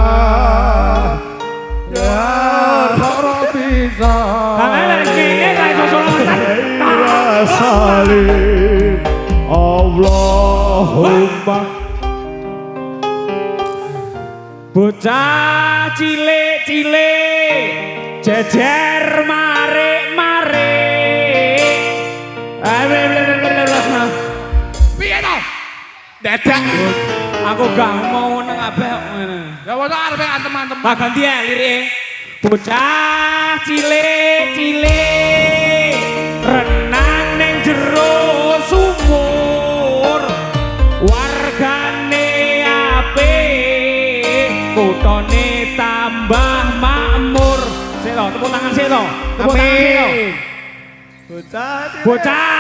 [SPEAKER 1] Muhammad. Ya Rabbi
[SPEAKER 5] Kang elek kene ra iso selawatan.
[SPEAKER 1] salim Allahumma. Bocah cilik-cilik jejer mare-mare.
[SPEAKER 2] Piye to?
[SPEAKER 1] Dadak.
[SPEAKER 5] Aku gak mau nang abeh ngene.
[SPEAKER 2] Ya wis arep teman-teman.
[SPEAKER 5] Pak ganti ya lirike. Bocah cilik-cilik renang ning jero sumur. Wargane apik, kutone tambah makmur. Sik to, tepuk tangan sik to. Tepuk tangan sik to. Bocah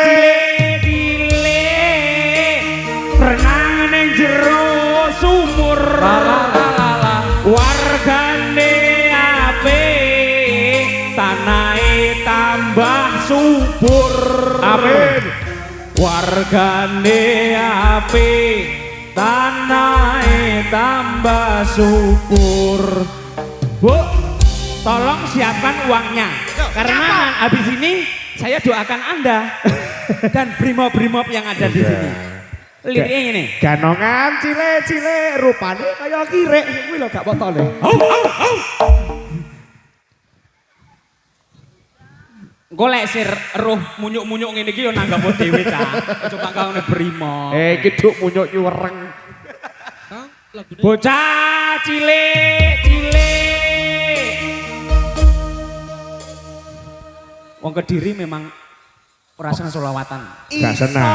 [SPEAKER 5] cilik-cilik renang ning jero sumur. Wargane apik, tanahe tambah subur.
[SPEAKER 1] Amin.
[SPEAKER 5] Wargane apik, tanahe tambah subur. Bu, tolong siapkan uangnya. Karena habis ini saya doakan Anda dan brimob-brimob yang ada di sini. Liriknya ini.
[SPEAKER 1] Ganongan cilik-cilik rupane kaya kirek kuwi lho gak potone.
[SPEAKER 5] Golek sir roh munyuk-munyuk ngene iki yo nanggap dhewe cah. Coba kaone brimob.
[SPEAKER 1] Iki duk munyuk nyuwereng.
[SPEAKER 5] Bocah cilik-cilik. Wong Kediri memang ora seneng selawatan.
[SPEAKER 1] Gak seneng.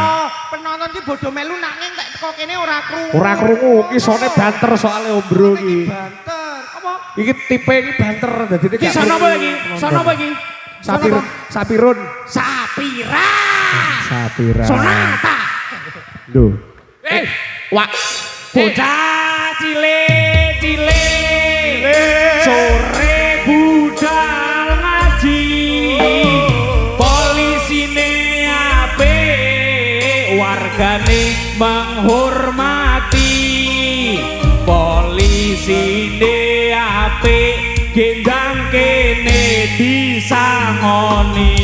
[SPEAKER 3] Penonton iki bodo melu nanging nek teko kene ora krungu.
[SPEAKER 1] Ora krungu iki sone banter soalé ombro iki.
[SPEAKER 3] Banter. Apa?
[SPEAKER 1] Iki tipe iki banter dadi
[SPEAKER 5] Iki sono apa iki? Sono apa iki?
[SPEAKER 1] Sapirun.
[SPEAKER 5] Sapira.
[SPEAKER 1] Sapira.
[SPEAKER 5] Sonata.
[SPEAKER 1] Duh.
[SPEAKER 5] Wak. Bocah cilik-cilik. Sore budal ngaji. Polisine apik, wargane menghormati. Polisine apik, gendang kene disangoni.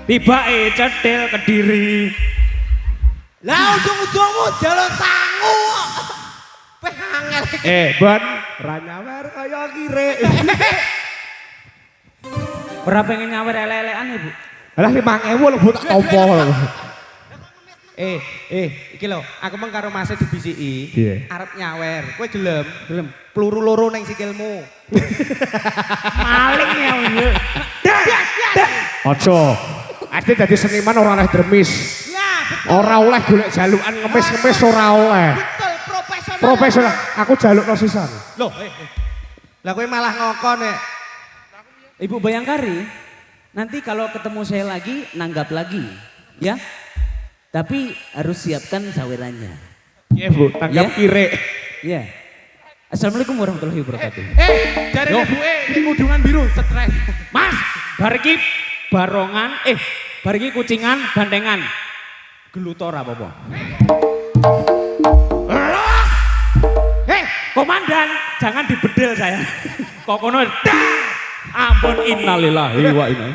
[SPEAKER 5] Tibake cetil Kediri.
[SPEAKER 3] Lah ujung-ujungmu jalan sangu. Peh angel.
[SPEAKER 1] Ban ra nyawer kaya kirek.
[SPEAKER 5] Ora pengen nyawer elek-elekan Ibu.
[SPEAKER 1] Lah 5.000 lho Bu tak tampa lho.
[SPEAKER 3] Iki lho, aku meng karo Mas dibisiki.
[SPEAKER 1] Piye?
[SPEAKER 3] Arep nyawer. Kowe gelem? Gelem. Peluru loro ning sikilmu.
[SPEAKER 5] Maling ya.
[SPEAKER 1] Aja. Ade dadi seniman ora oleh dermis.
[SPEAKER 3] Ya, betul.
[SPEAKER 1] Ora oleh golek jalukan ngemis-ngemis ora oleh.
[SPEAKER 3] Betul, profesional.
[SPEAKER 1] Profesional. Aku jalukno sisan.
[SPEAKER 3] Loh, lah kowe malah ngokon nek.
[SPEAKER 5] Ibu Bayangkari, nanti kalau ketemu saya lagi, nanggap lagi. Ya. Tapi harus siapkan sawerannya.
[SPEAKER 1] Iya Bu, tanggap
[SPEAKER 5] Ya.
[SPEAKER 1] kirek.
[SPEAKER 5] Ya. Assalamualaikum warahmatullahi wabarakatuh.
[SPEAKER 2] Jare
[SPEAKER 5] Yo.
[SPEAKER 2] ibuke ning udungan biru stres.
[SPEAKER 5] Mas, bar iki barongan, bar iki kucingan, bandengan. Gelutor apa-apa. Komandan, jangan dibedel saya. Kok kono ampun innalillahi wa inna.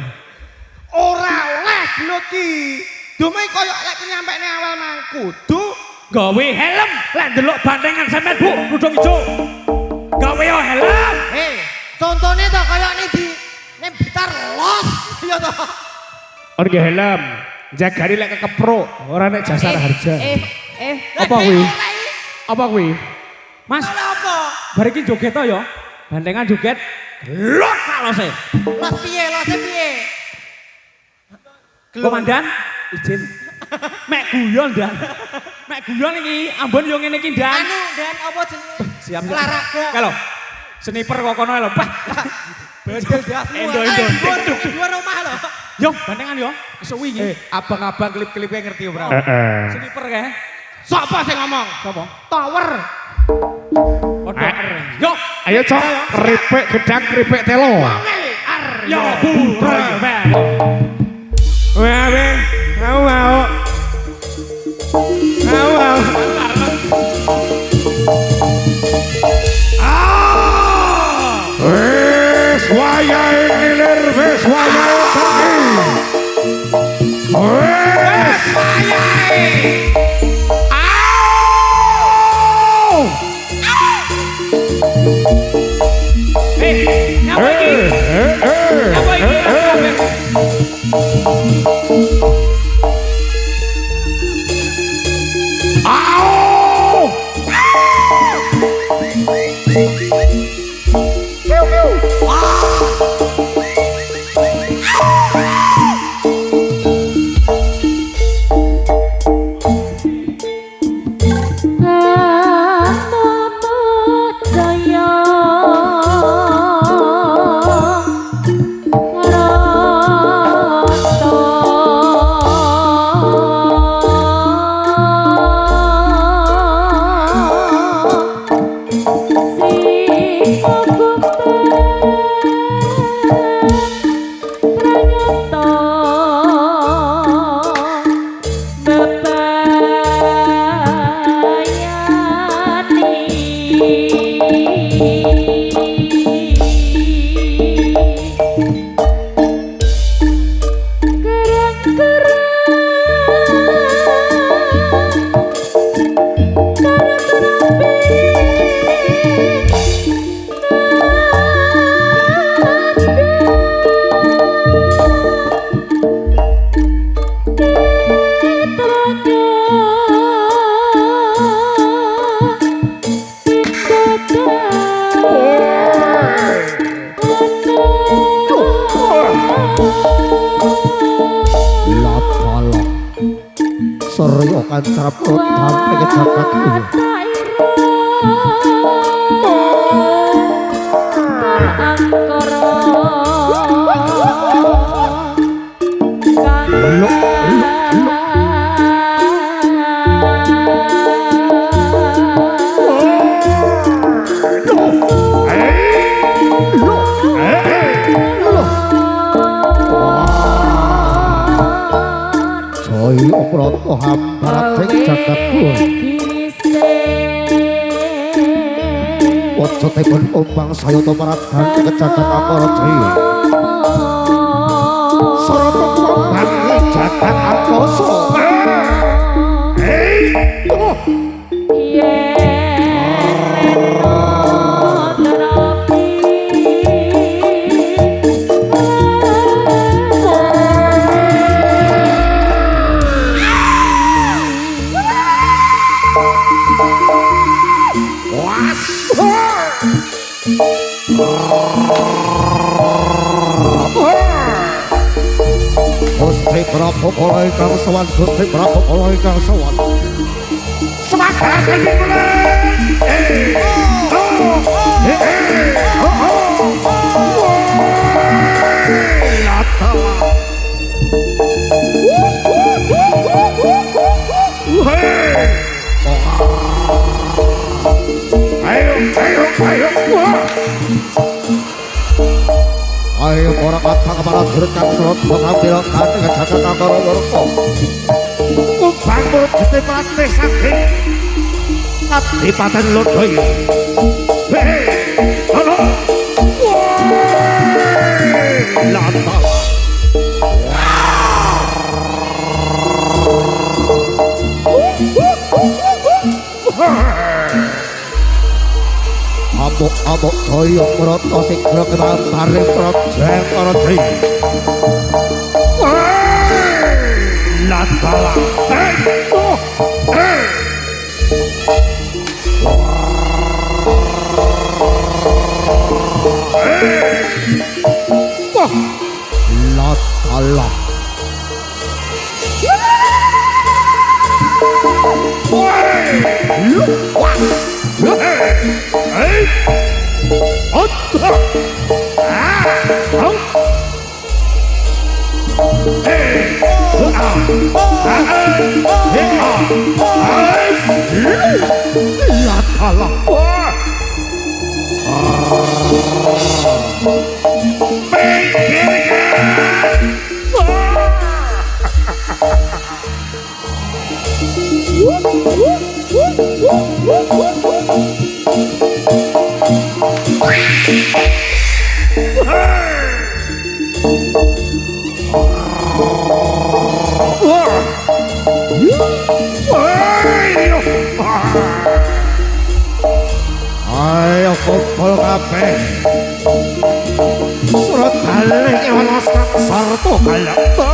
[SPEAKER 3] Ora oleh gelut ki. Dume koyo lek nyampe ning awal mang kudu
[SPEAKER 5] Gawe helm, lek ndelok bandengan sampean Bu, rudung ijo. Gawe yo helm.
[SPEAKER 3] Contone to koyo ning di ning Blitar los. Ya to.
[SPEAKER 1] Ono ge helm. Jagani lek kekepruk, ora nek jasar harja.
[SPEAKER 5] Apa kuwi?
[SPEAKER 1] Apa kuwi?
[SPEAKER 5] Mas,
[SPEAKER 3] Apa?
[SPEAKER 5] bar iki joget to yo. Bandengan joget. Lot kalose.
[SPEAKER 3] Los piye? Lose piye?
[SPEAKER 5] Komandan, izin. Mek guyon dan. Mek guyon iki ambon yo ngene iki dan.
[SPEAKER 3] Anu dan apa jenenge?
[SPEAKER 5] Siap.
[SPEAKER 3] Olahraga.
[SPEAKER 5] Kalau sniper kok kono lho, Pak.
[SPEAKER 3] Bedel dasmu.
[SPEAKER 5] Endo.
[SPEAKER 3] Dua rumah lho.
[SPEAKER 5] Yo, bandengan yo. Suwi iki.
[SPEAKER 3] Abang-abang klip-klipnya ngerti ora?
[SPEAKER 5] Sniper kae.
[SPEAKER 3] Sapa sing ngomong?
[SPEAKER 5] Sopo?
[SPEAKER 3] Tower.
[SPEAKER 5] Padha. Yo,
[SPEAKER 1] Ayo cok, keripik gedang keripik telo.
[SPEAKER 5] yo bubar.
[SPEAKER 1] Wae, mau. Wes, wayahe ngilir, wis wayahe bengi. Wis wayahe. Au!
[SPEAKER 5] Nyapa iki? Nyapa iki?
[SPEAKER 1] Au!
[SPEAKER 7] Surya kancaput sampai ke jagat ini. Jaya prata hamparat ing jagatku. Wujudipun kumbang sayata maradhan ke jagat Angkara. Sarata kumbang ing jagat angkasa. Gusti Prabu kala ingkang sowan, Gusti Prabu kala ingkang sowan. Semangat ayo para patang para durut kang selot mengambil kanthi jagat Angkara Warta. Kumbang murid jete patih saking Kadipaten Lodaya. Halo. Lantala. Amuk-amuk jaya prata sigra kemantare projeng para jaya. Lantala. Lantala. Ayo kumpul kabeh. Surat dalih kewan asrak sarta galakta.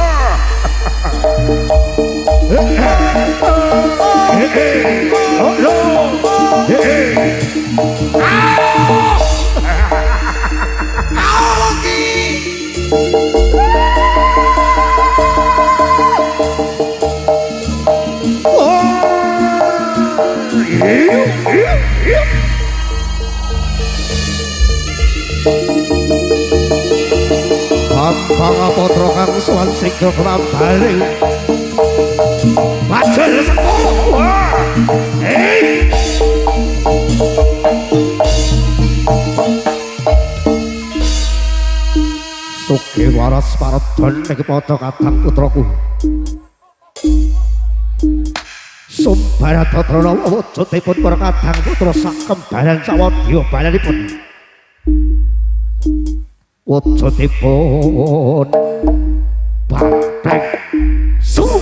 [SPEAKER 7] Bambang Apodro kang suwan singgo kembali. Bajul sepuh. Sugi waras paredon ing padha kadang putraku. Sumbarata Pranawa wujudipun para kadang putra sak kembaran sawadya balanipun. Wujudipun Banteng Sum.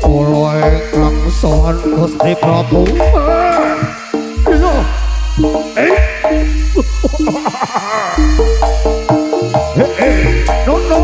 [SPEAKER 7] Kula ingkang sowan Gusti Prabu. No, no. No, no.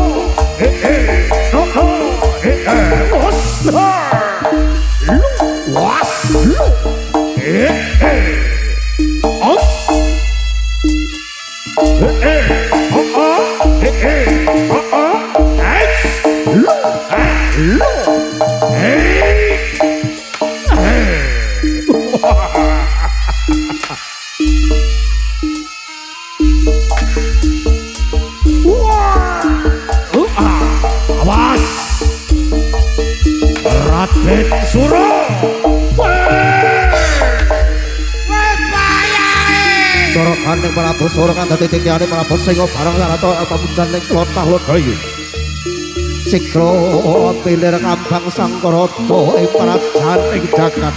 [SPEAKER 7] Awas Raden Suro. Sorokaning Prabu Sorokan dadi titiane Prabu Singa barang sarata pamunjaning tlatah Lodaya. Sikra pilir kambang Sangkarata ing prajaning jagat.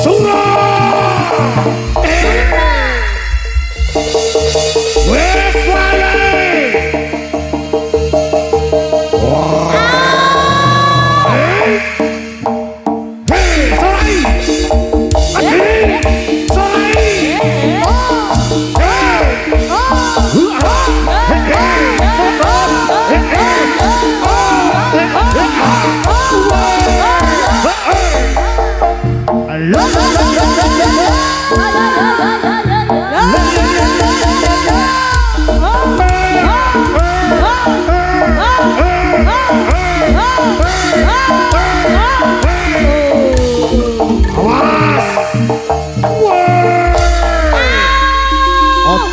[SPEAKER 7] Suro! Wes wae!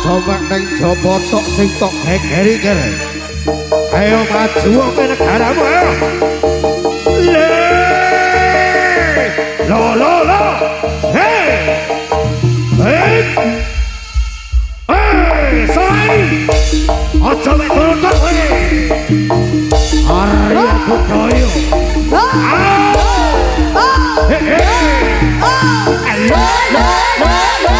[SPEAKER 7] Coba neng coba tok sing tok hekeri kere. Ayo maju ke negaramu ayo. Lo lo lo. Hey. Hey. Hey, soai. Ojo mek turun kowe. Arya Budoyo. Hey hey. Lo lo lo lo.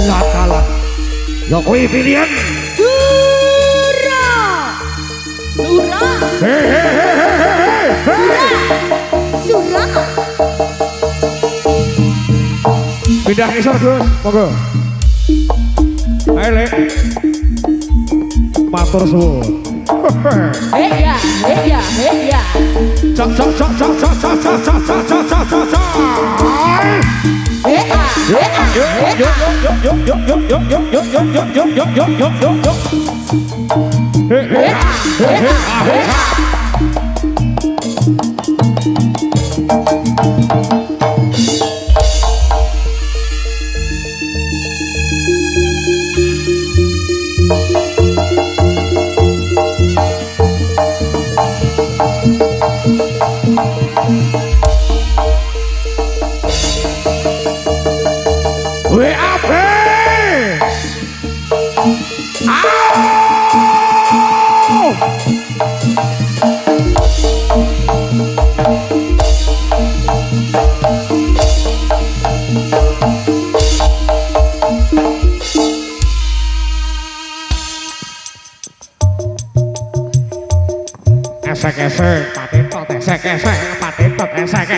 [SPEAKER 7] Lakalah ya kuwi pilihan
[SPEAKER 8] Sura Sura
[SPEAKER 1] pindah ngisor Gus, monggo. Ayo Lek. Matur suwun.
[SPEAKER 8] Heya
[SPEAKER 1] Cak cak cak cak cak cak cak cak cak cak cak cak cak.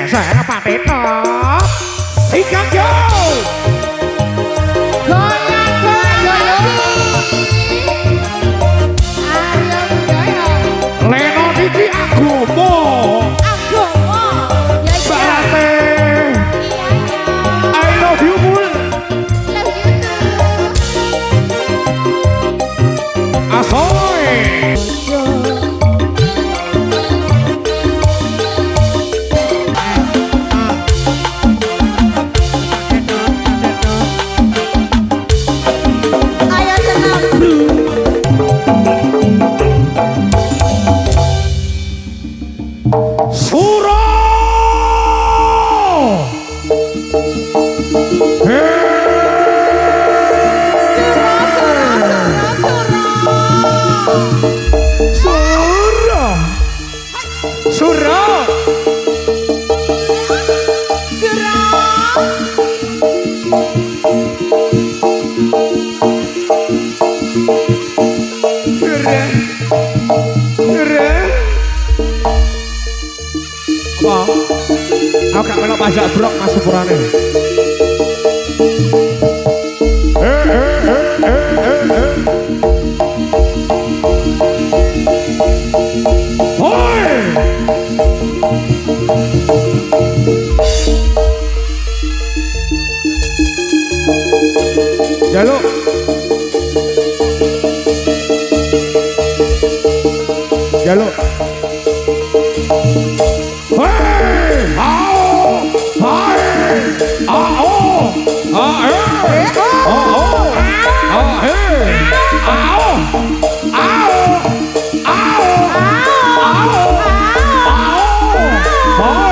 [SPEAKER 1] geser pateta sikat yo
[SPEAKER 8] Goyang goyang Ayo budaya
[SPEAKER 1] Leno niki agomo
[SPEAKER 8] Agomo Ya ya
[SPEAKER 1] Barate
[SPEAKER 8] Iya ya
[SPEAKER 1] I love you mul
[SPEAKER 8] Love you too
[SPEAKER 1] asoy
[SPEAKER 8] Ayo tenang
[SPEAKER 1] Suro Suro Suro Suro Suro apa? Aku gak melok pajak brok mas sepurane. Hoi! Jaluk. Jaluk. Hei! Ao! Hai! Ao! Ae! Ao! Ae! Ao! Ao!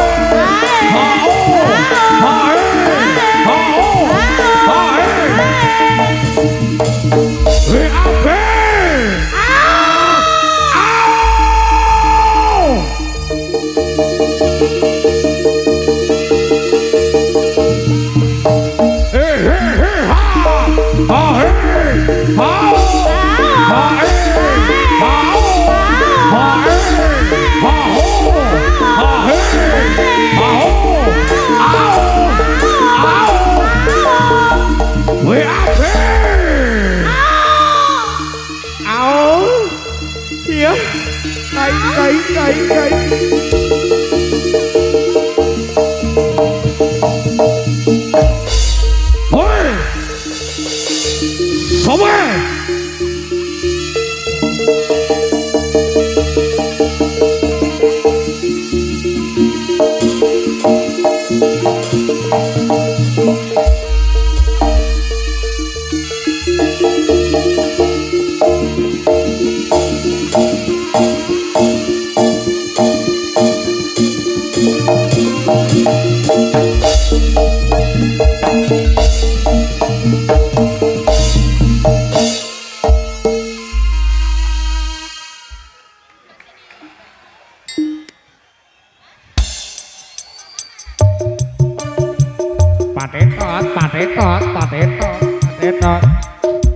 [SPEAKER 1] Patetot.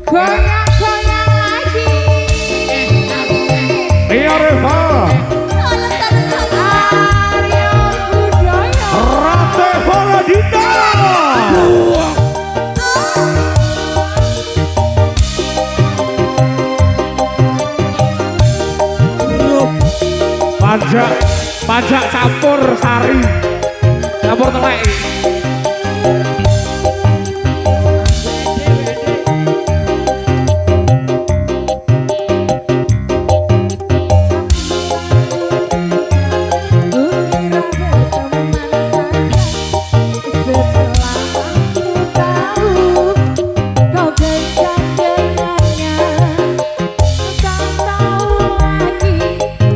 [SPEAKER 8] Goyang-goyang lagi
[SPEAKER 1] Ria Reva,
[SPEAKER 8] Aryo budaya
[SPEAKER 1] Rate Baladita. Pajak campur sari, campur telek.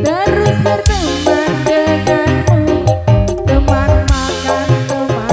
[SPEAKER 8] Terus berteman denganmu, teman makan, teman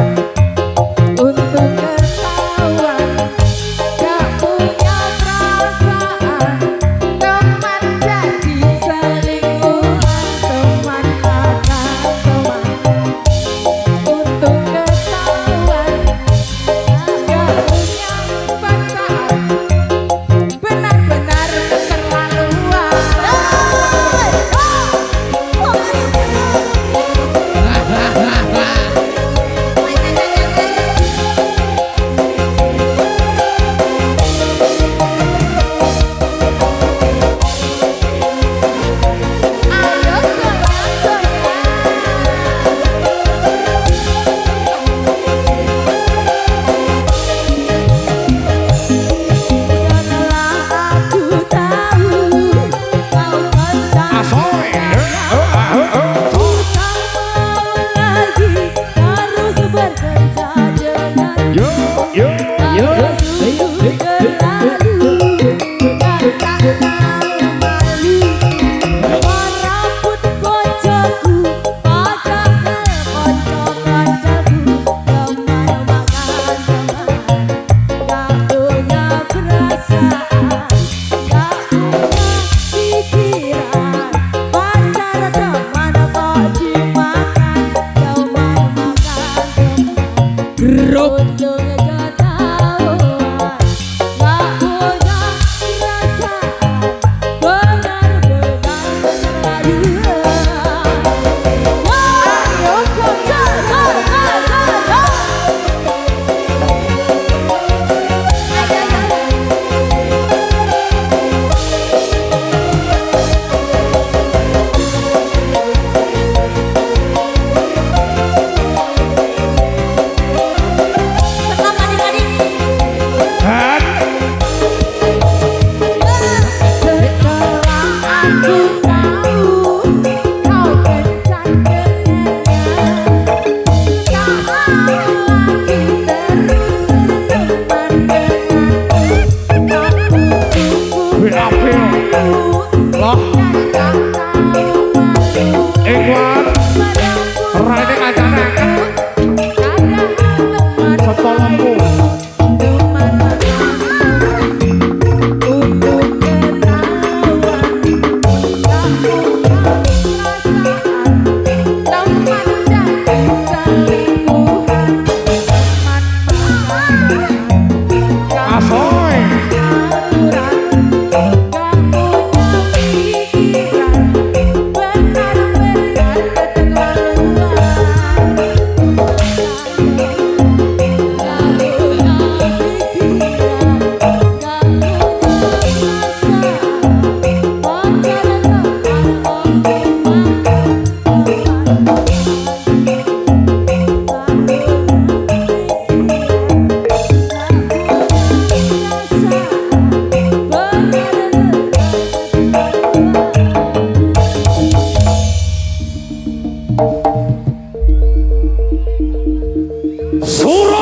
[SPEAKER 1] Suro!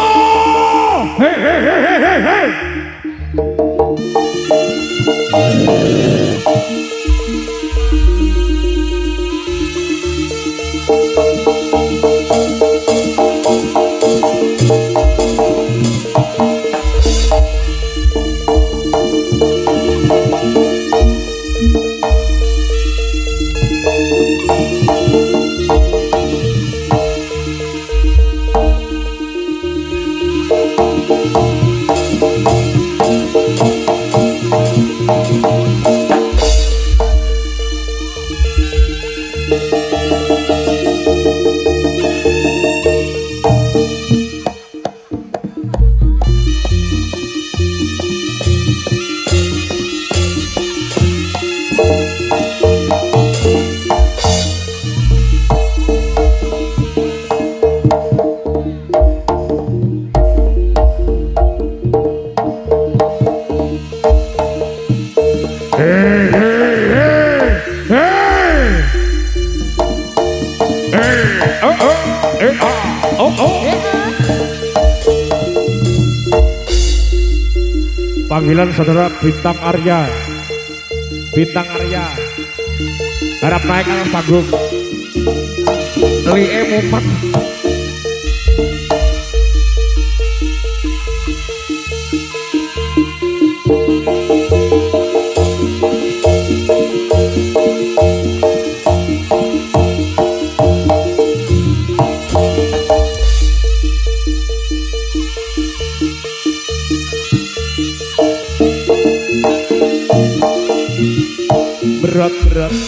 [SPEAKER 1] Hei, hei, hei, hei, hei, hei! Panggilan saudara Bintang Arya. Bintang Arya harap naik atas panggung. Lie mumpet. Berat.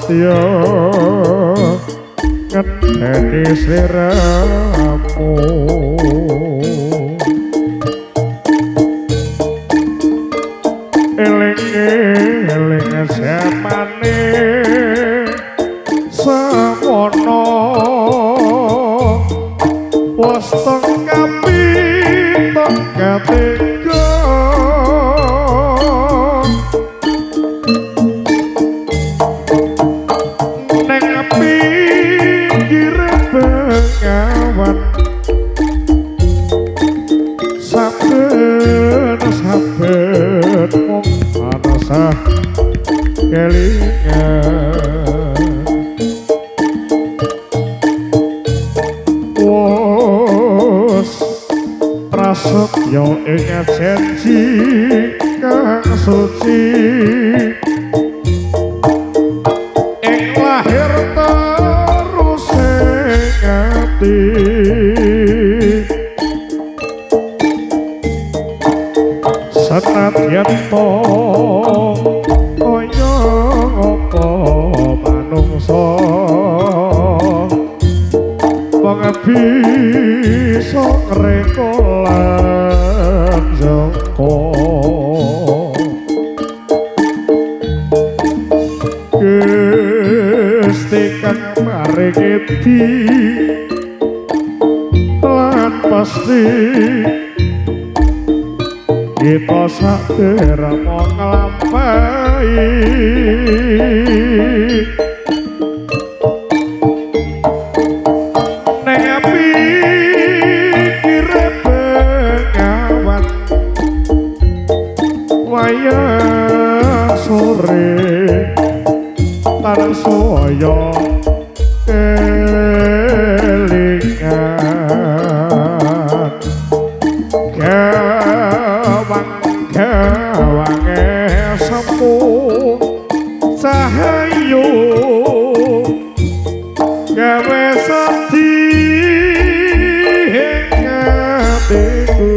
[SPEAKER 7] Satya ngenteni sliramu eling semane samono wis tengkapi tengkatega neng pinggir bengawan saben mung ana kelingan wos prasetyo ing janji kang suci ing lahir terus ing ati senadyan to kaya apa manungsa wong bisa ngreka lan jangka Gusti kang maringi lan pasti kita sadar mau nglampahi neng pikir bengawan wayah sore tansaya kelingan gawange sepuh sahayu gawe sedih ing atiku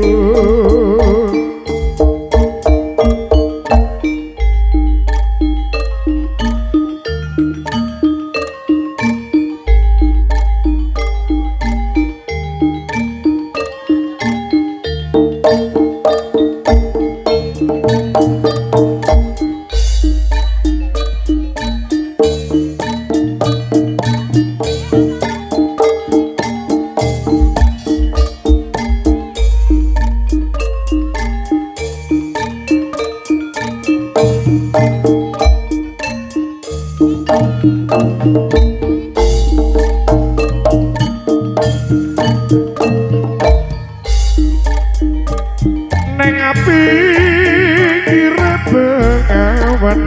[SPEAKER 7] neng pikir bengawan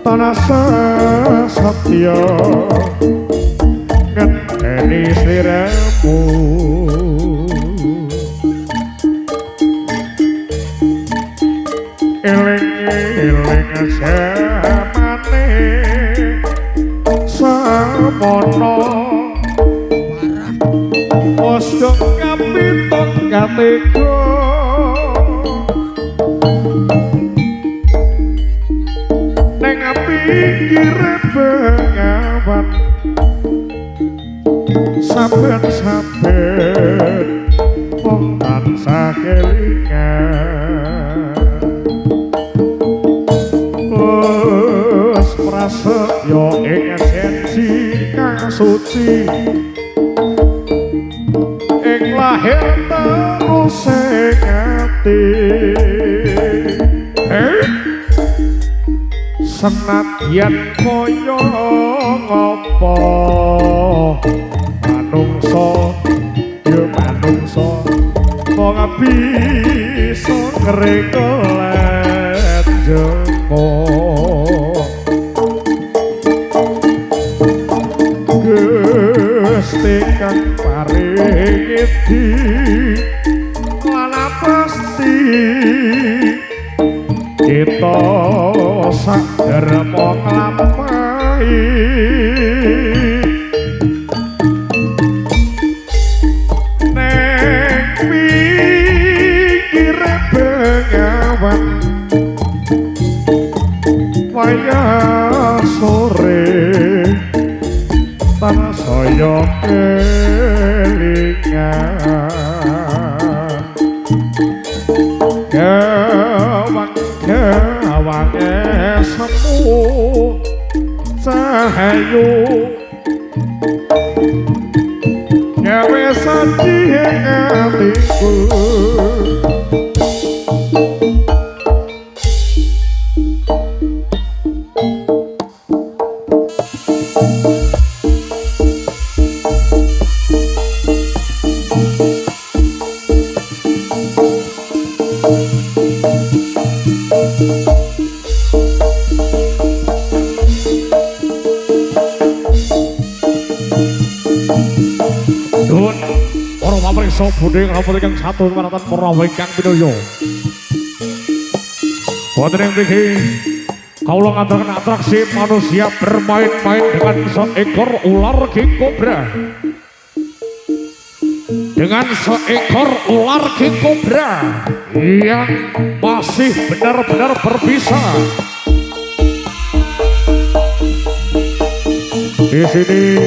[SPEAKER 7] tanah satya ngenteni sliramu eling semane samono wis kapitung katega neng pikir bengawan saben-saben wong tansah kelingan wis prasetyo ing janji kang suci ing lahir terus ing ati senadyan kaya ngapa manungsa ya manungsa wong bisa ngreka lan jangka Gusti kang paringi lan pasti kita sadar mau nglampahi neng pikir bengawan wayah kaya kelingan gawang semu sahayu gawe sadi atiku Nuwun para pamirsa budhe ngrapot ingkang satu maratan Prawa ingkang pinaya. Wonten ing mriki kawula ngaturaken atraksi manusia bermain-main dengan seekor ular king cobra. Dengan seekor ular king cobra yang masih benar-benar berbisa. Di sini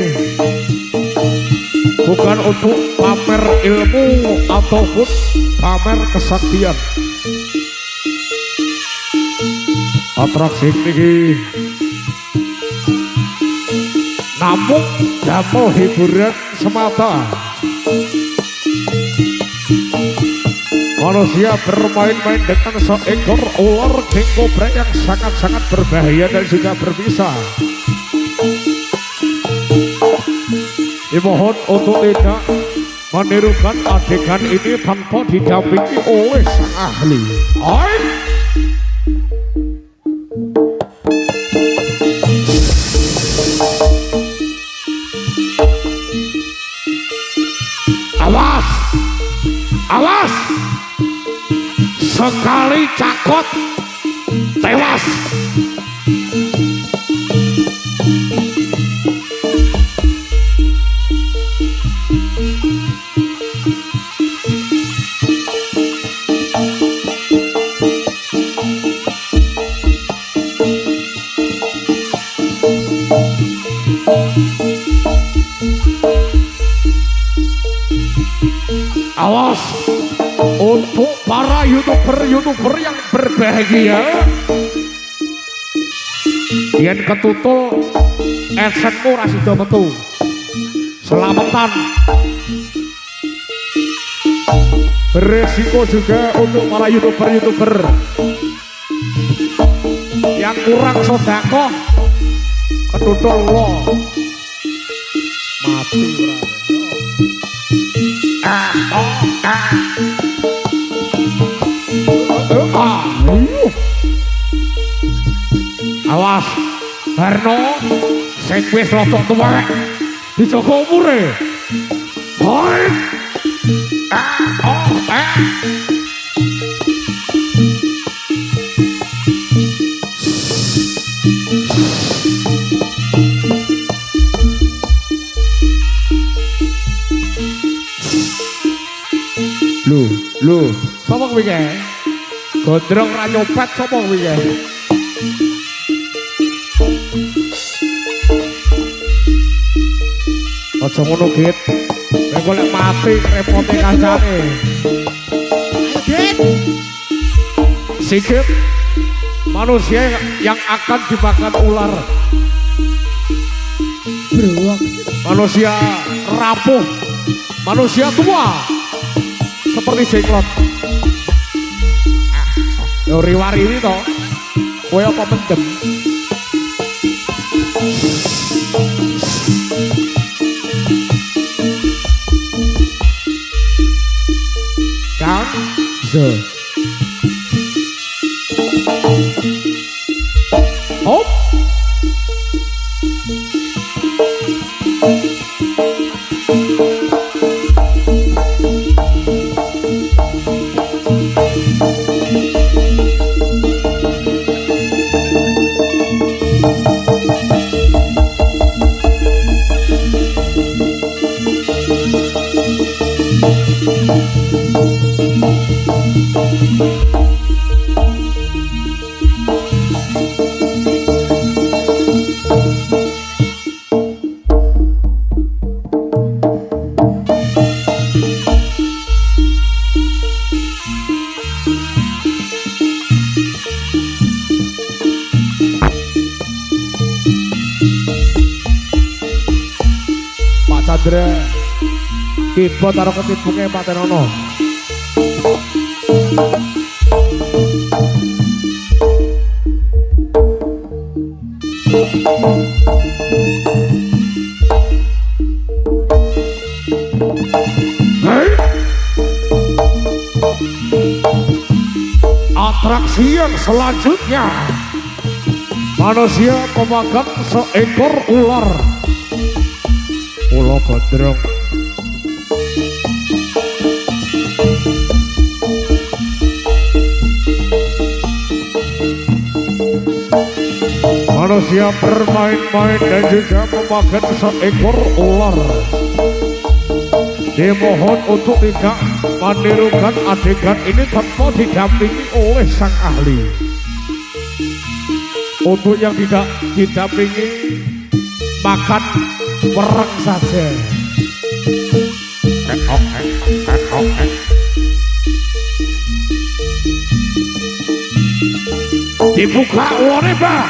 [SPEAKER 7] bukan untuk pamer ilmu ataupun pamer kesaktian. Atraksi ini namun damel hiburan semata. Manusia bermain-main dengan seekor ular king cobra yang sangat-sangat berbahaya dan juga berbisa. Dimohon untuk tidak menirukan adegan ini tanpa didampingi oleh sang ahli. Awas, awas, sekali cakot tewas. Awas untuk para youtuber yang berbahagia, yang ketutul adsense-mu ra sida metu. Selamatan. Beresiko juga untuk para youtuber yang kurang sedekah, ketutul lo mati awas Harno sing wis rada tuwek dijaga umure. Hoi Lu, sapa kuwi kae? Gondrong ra nyopet sapa kuwi kae? Aja ngono, Git. Nek golek mati repote kancane.
[SPEAKER 6] Ayo, Git.
[SPEAKER 7] Sikit manusia yang akan dimakan ular.
[SPEAKER 6] Browok.
[SPEAKER 7] Manusia rapuh, manusia tua. Seperti jenglot. Yo riwari ini toh. Kowe apa mendem? Kang Zo. Hop.
[SPEAKER 1] Andre Kibo taruh ketibungnya Pak Tenono. Hei, atraksi yang selanjutnya manusia memakan seekor ular. Ular gondrong. Manusia bermain-main dan juga memakan seekor ular. Dimohon untuk tidak menirukan adegan ini tanpa didampingi oleh sang ahli. Untuk yang tidak didampingi, makan mereng saja. Dibuka ularnya, Pak.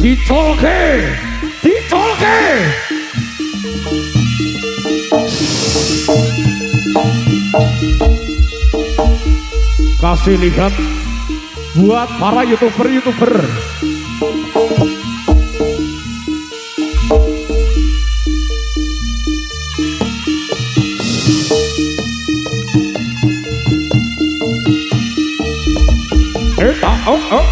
[SPEAKER 1] Dicolke, dicolke. Kasih lihat buat para youtuber. Oh.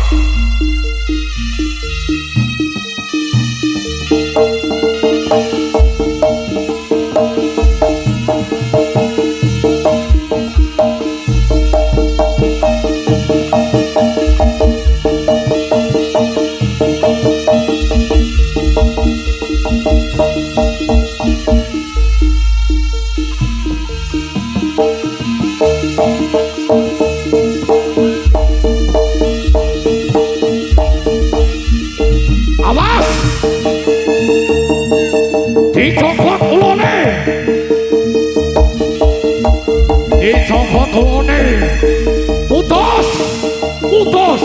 [SPEAKER 1] Awas! Dicopot ulone! Dicopot ulone! Putus! Putus!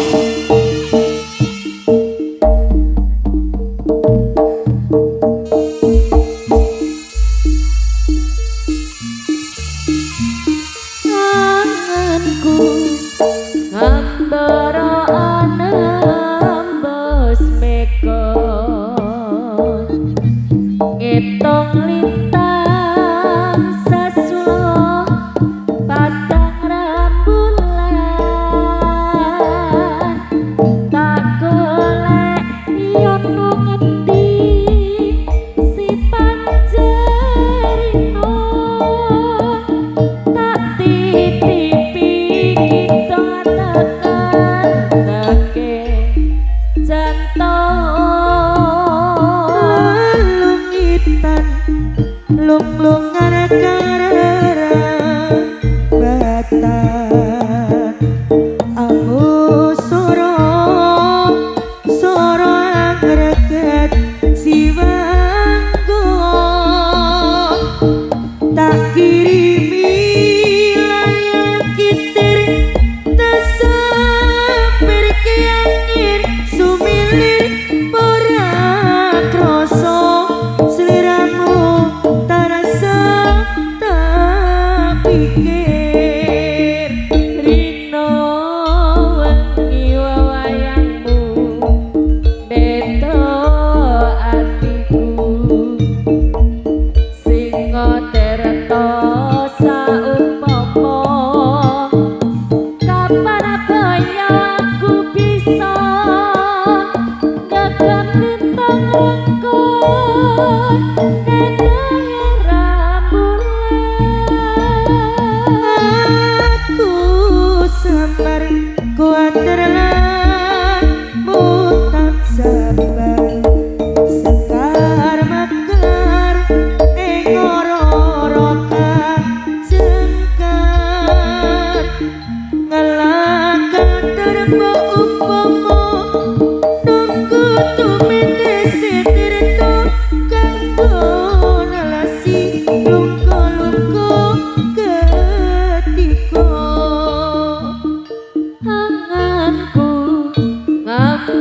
[SPEAKER 8] Tanganku ngambara anembes mekon ngitung lintang sesulo patang rembulan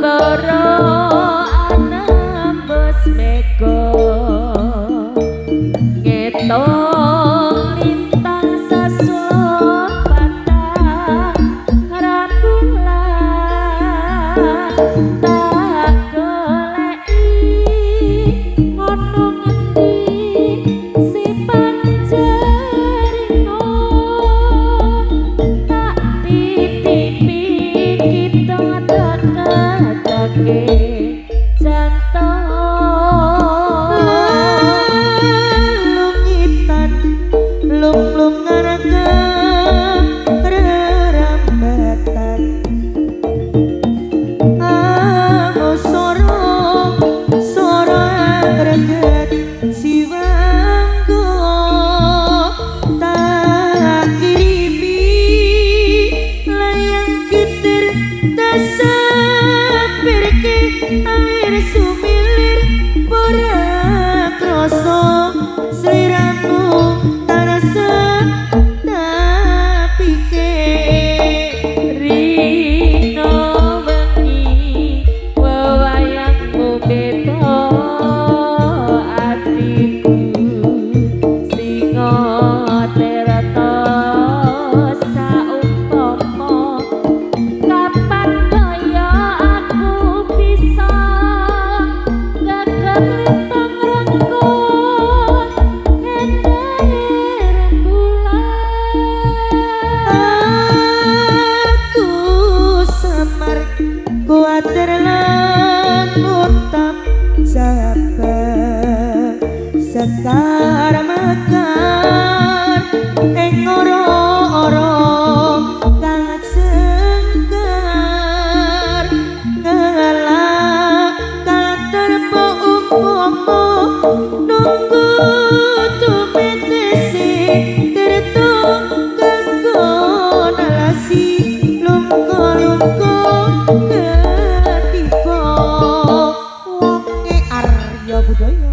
[SPEAKER 8] Boro anambus mego ngetong lintang sasuh patah rambulan tak goleki ono ngendi si panjerino tak titipi kita dekatake lungitan lung-lung ngaraga rerambatan soro greget siwanggo tak kirimi layang kitir dasa pirke air sumilir ora krasa sliramu tarasa tapike rino wengi wewayangmu beda atiku singa terata saumpama kapan kaya aku bisa gagap lintang rengkong endahe rembulan aku samar kuatir lan utap sabar sekar mekar ing ora-ora kang senggar kelak katerpo umpama nunggu tumitesi tirta kanggo nalasi lungko-lungko ketiba wonge Arya Budaya.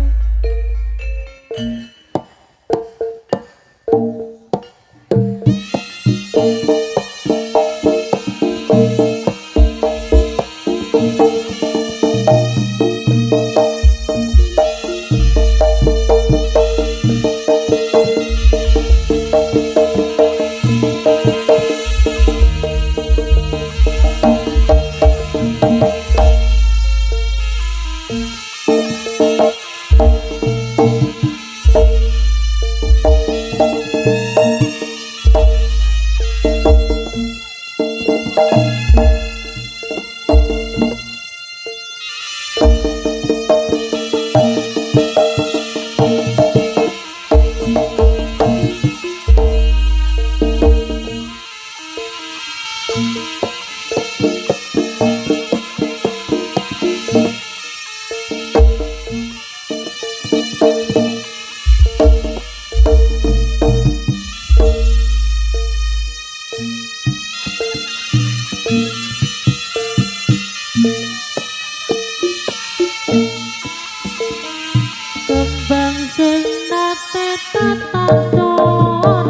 [SPEAKER 8] Kembang sing nate tatakon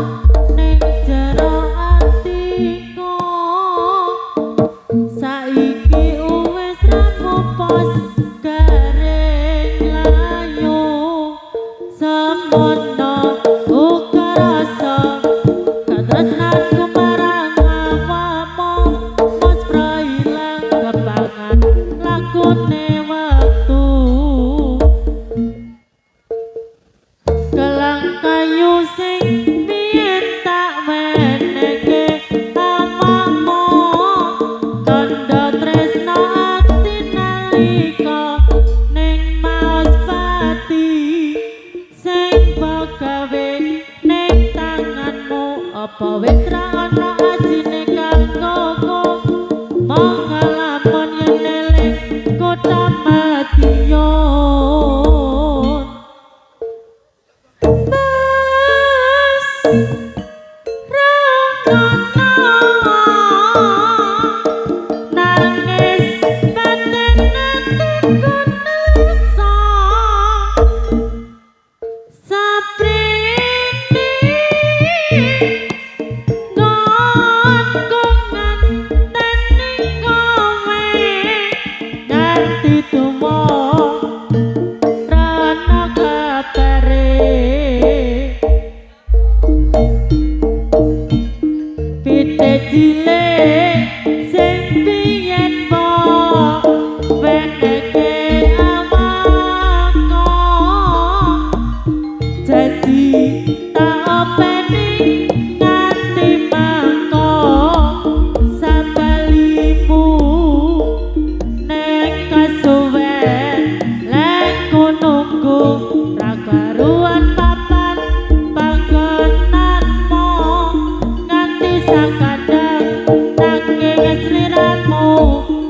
[SPEAKER 8] ning jero atiku saiki wis ra popos garing layu semono uga rasa katresnanku marang awamu mos prailang kebangan lakune wektu gelang kayu sing biyen tak wenehke awakmu kandha tresno nganti tuwa rana kabare pite cilik sing biyen po weneke awakku jadi tak openi nganti mangko sabalimu nek kasuwen lek nunggu ra karuan papan panggonanmu nganti sakadang nanging sliramu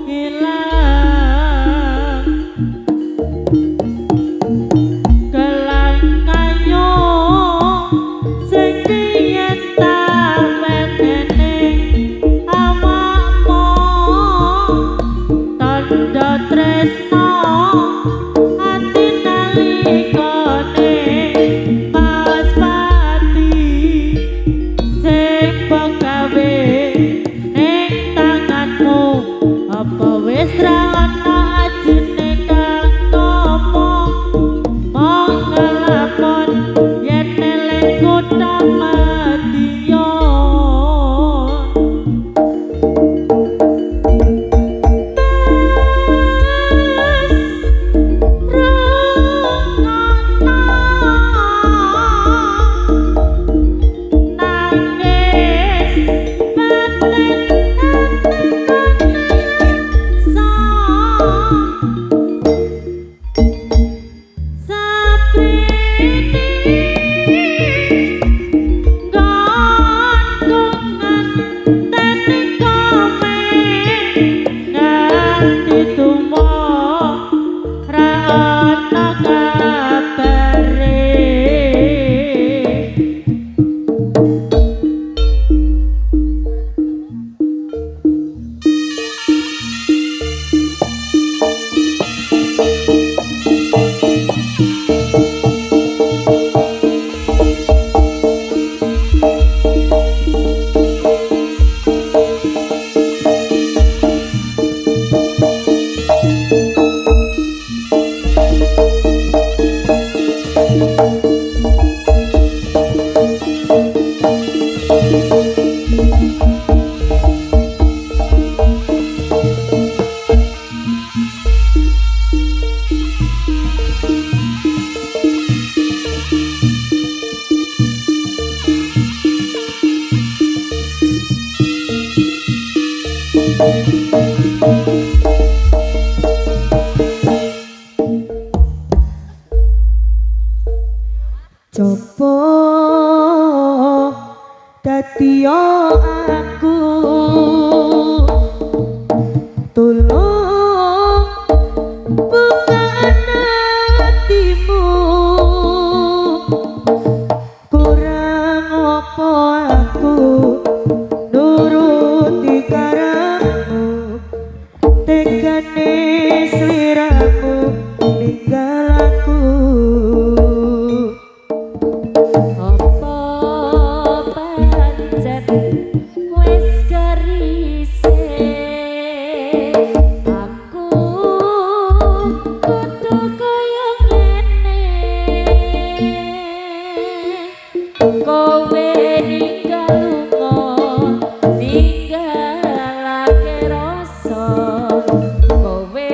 [SPEAKER 8] ilang kelang kayu sing biyen tak wetene awakmu tanda tresno ati nalikane pas pati sing pagawe ning tanganmu apa wis ra ana ajine kanggomu mong ngelapon yen eling kutha madiyon Coba dadi aku tulung bukaan hatimu kurang apa aku nuruti karepmu tegane sliramu ninggal aku apa pancen wis kerise aku kudu kaya ngene kowe ninggal lunga ninggalake rasa kowe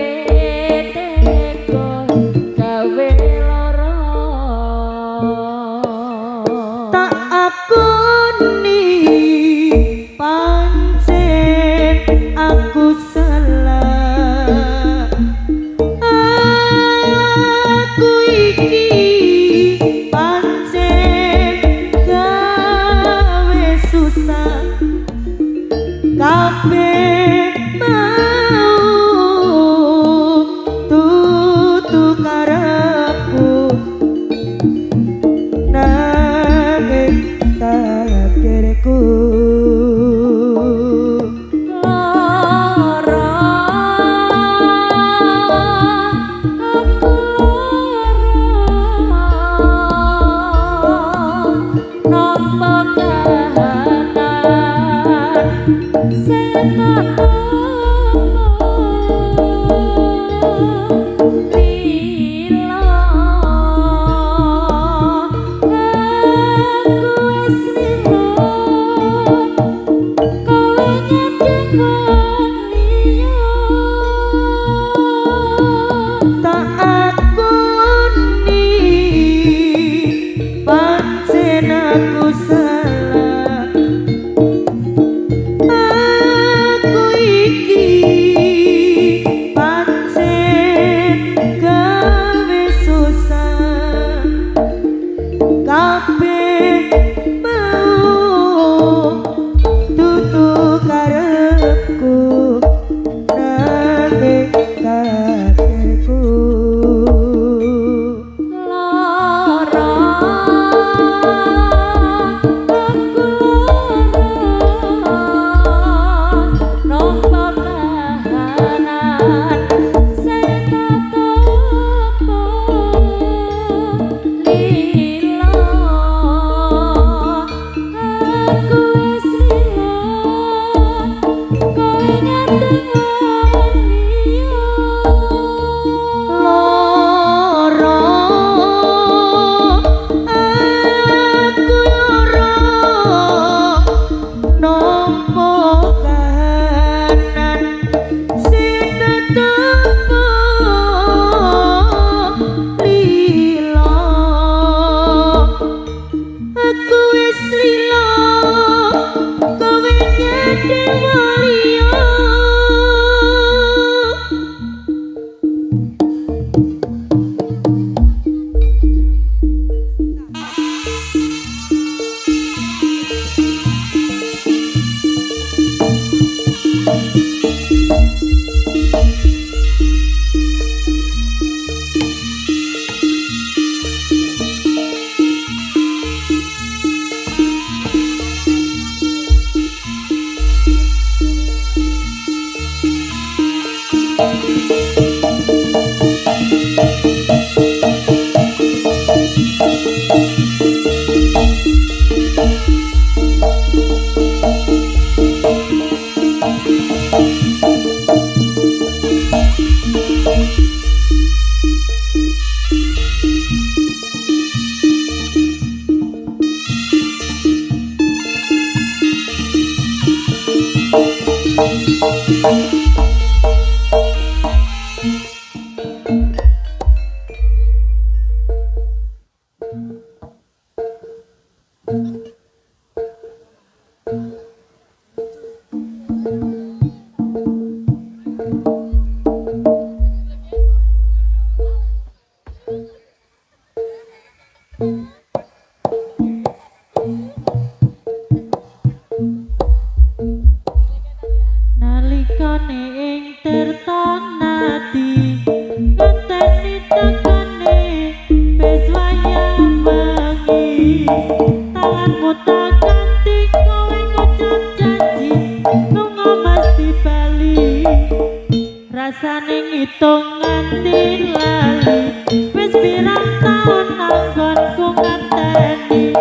[SPEAKER 8] rasane ngitung nganti lali wis pirang taun anggonku ngenteni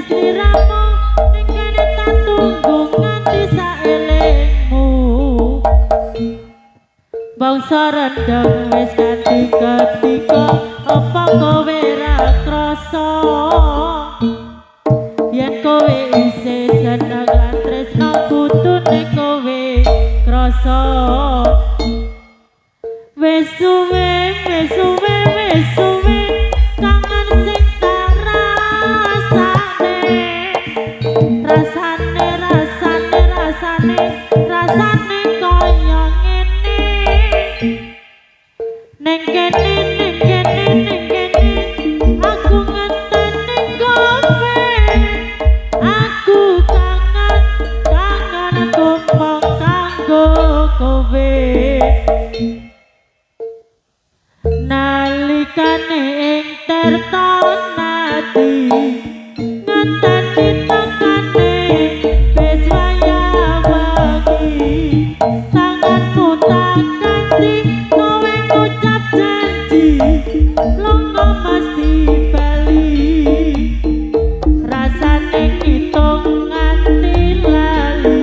[SPEAKER 8] sliramu ning kene tak tunggu nganti saelingmu bangsa rendeng wis ganti ketika apa kowe ra krasa yen kowe isih seneng lan tresno kutune kowe krasa wis suwe kangen sing tak rasane kaya ngene ning kene aku ngenteni kowe aku kangen aku mong kanggo kowe nalikane ing tertonati ngenteni tangane wis waya wengi tanganmu tak ganti kowe ngucap janji lunga mesti bali rasane ngitung nganti lali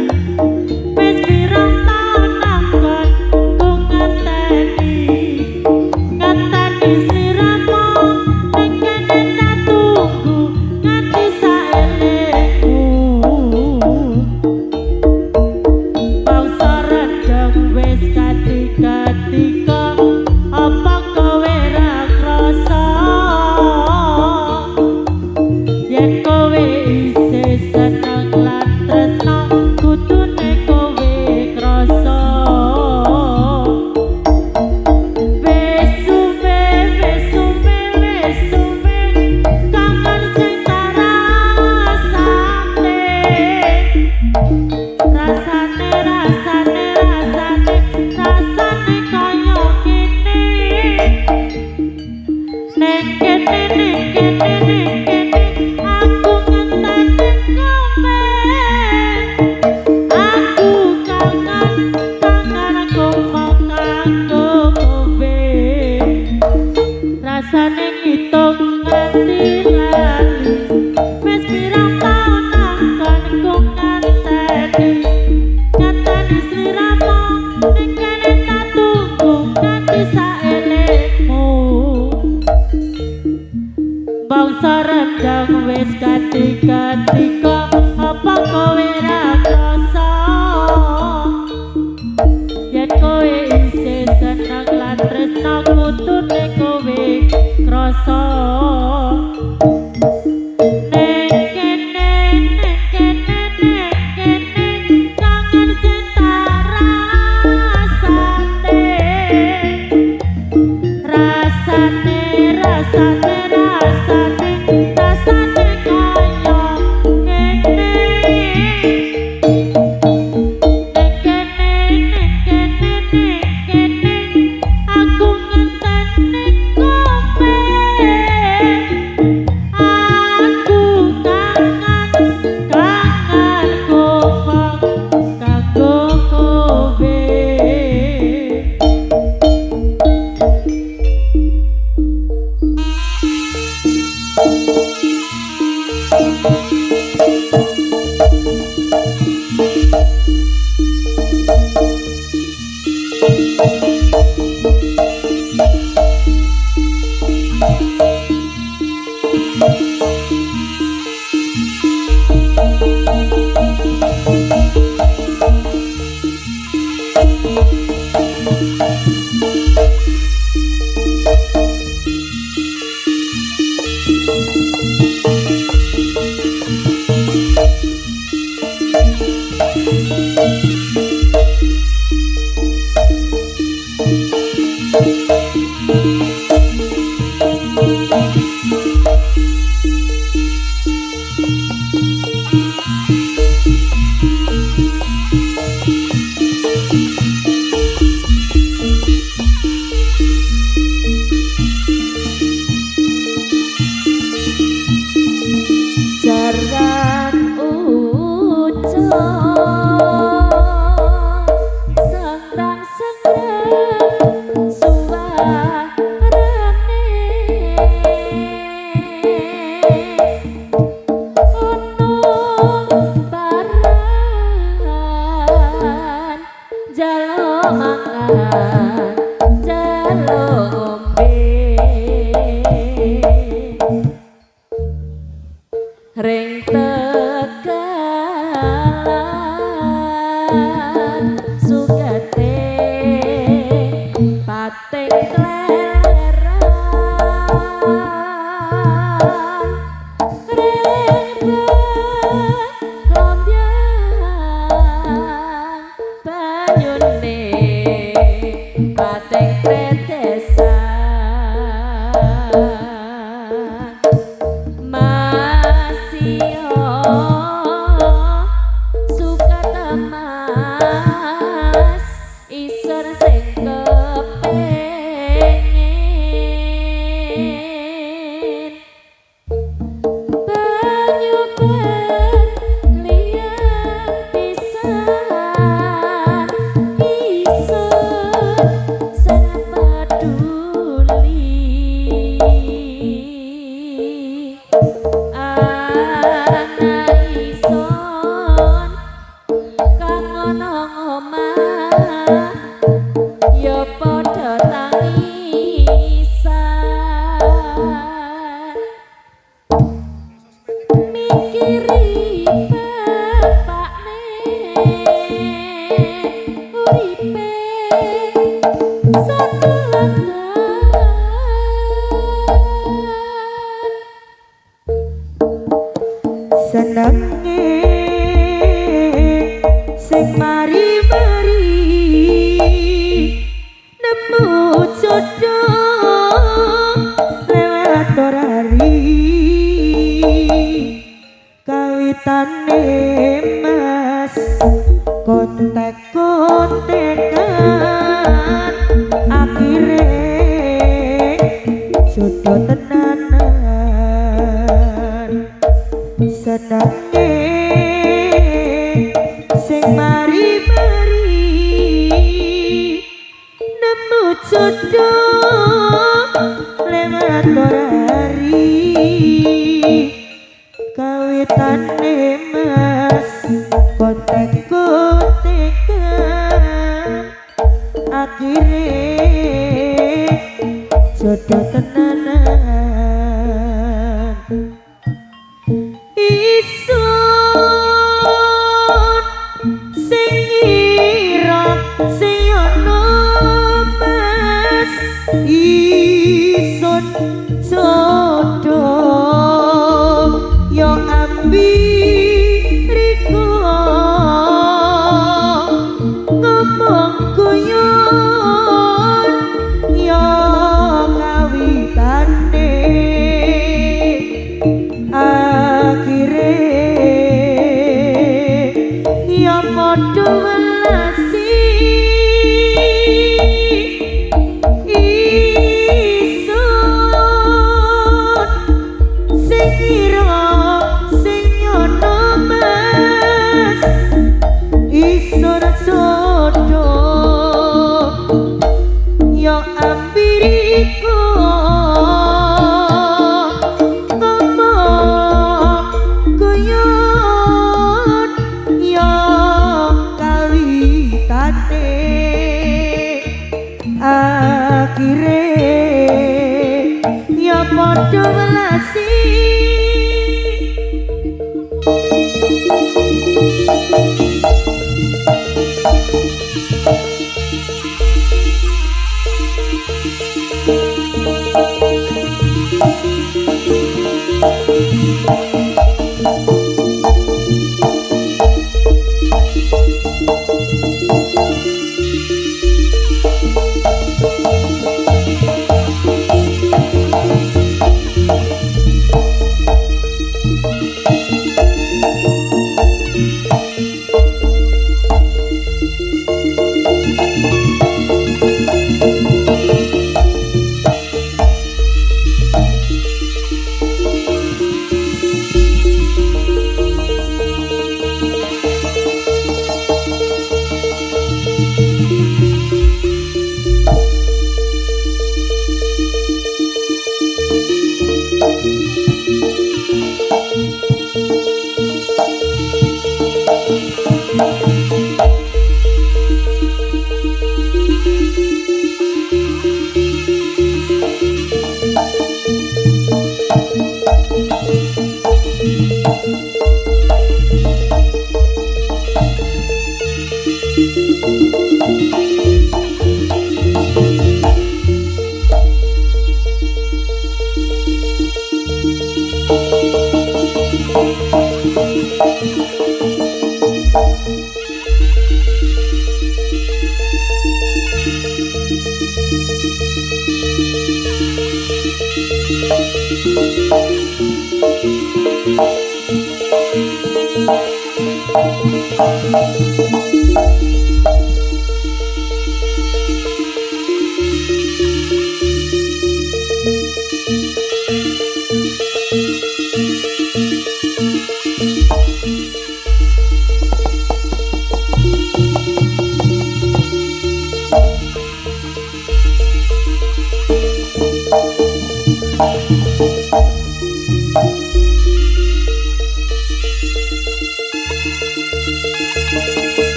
[SPEAKER 8] wis pirang taun anggon ku ngenteni sliramu ning kene tak tunggu nganti saelingmu bangsa rendeng wis katika apa kowe ra krasa yen kowe isih seneng lan tresno kutune kowe krasa wis suwe kangen sing tak rasane kaya ngene ning kene aku ngenteni kowe aku kangen aku mong kanggo kowe rasane ngitung nganti lali wis pirang taun anggon ku ngenteni sliramu ning kene tak tunggu nganti saelingmu bangsa rendeng wis katika apa kowe ra krasa yen kowe isih seneng lan tresno kutune kowe krasa ning kene kangen sing tak rasane kaya ngene aku ngenteni kowe aku kangen kanggo kowe Sangrang jaluk ombe ring tegalan sugate pating kleran ring lombyang banyune pating tretesan masio suka temas isor sing kepengin banyu berlian pisan isor sang peduli anak ison kang ana omah ya padha tangisan mikiri bapakne uripe satu
[SPEAKER 9] senenge sing mari-mari nemu jodoh lewat dorari kawitane mas kontek-kontekan akhire jodoh tenanan senenge sing mari-mari nemu jodoh lewat dorari kawitane mas kontek-kontekan akhire jodoh tenanan isun sing ngira sing ana mas isun jodoh yo ambiriko ngomong guyon yo kawitane akhire ya padha welasi isun sing ira sing ana mas isun jodoh ya ambiriko ngomong guyon ya kawitane akhire ya padha welasi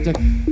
[SPEAKER 2] Cek.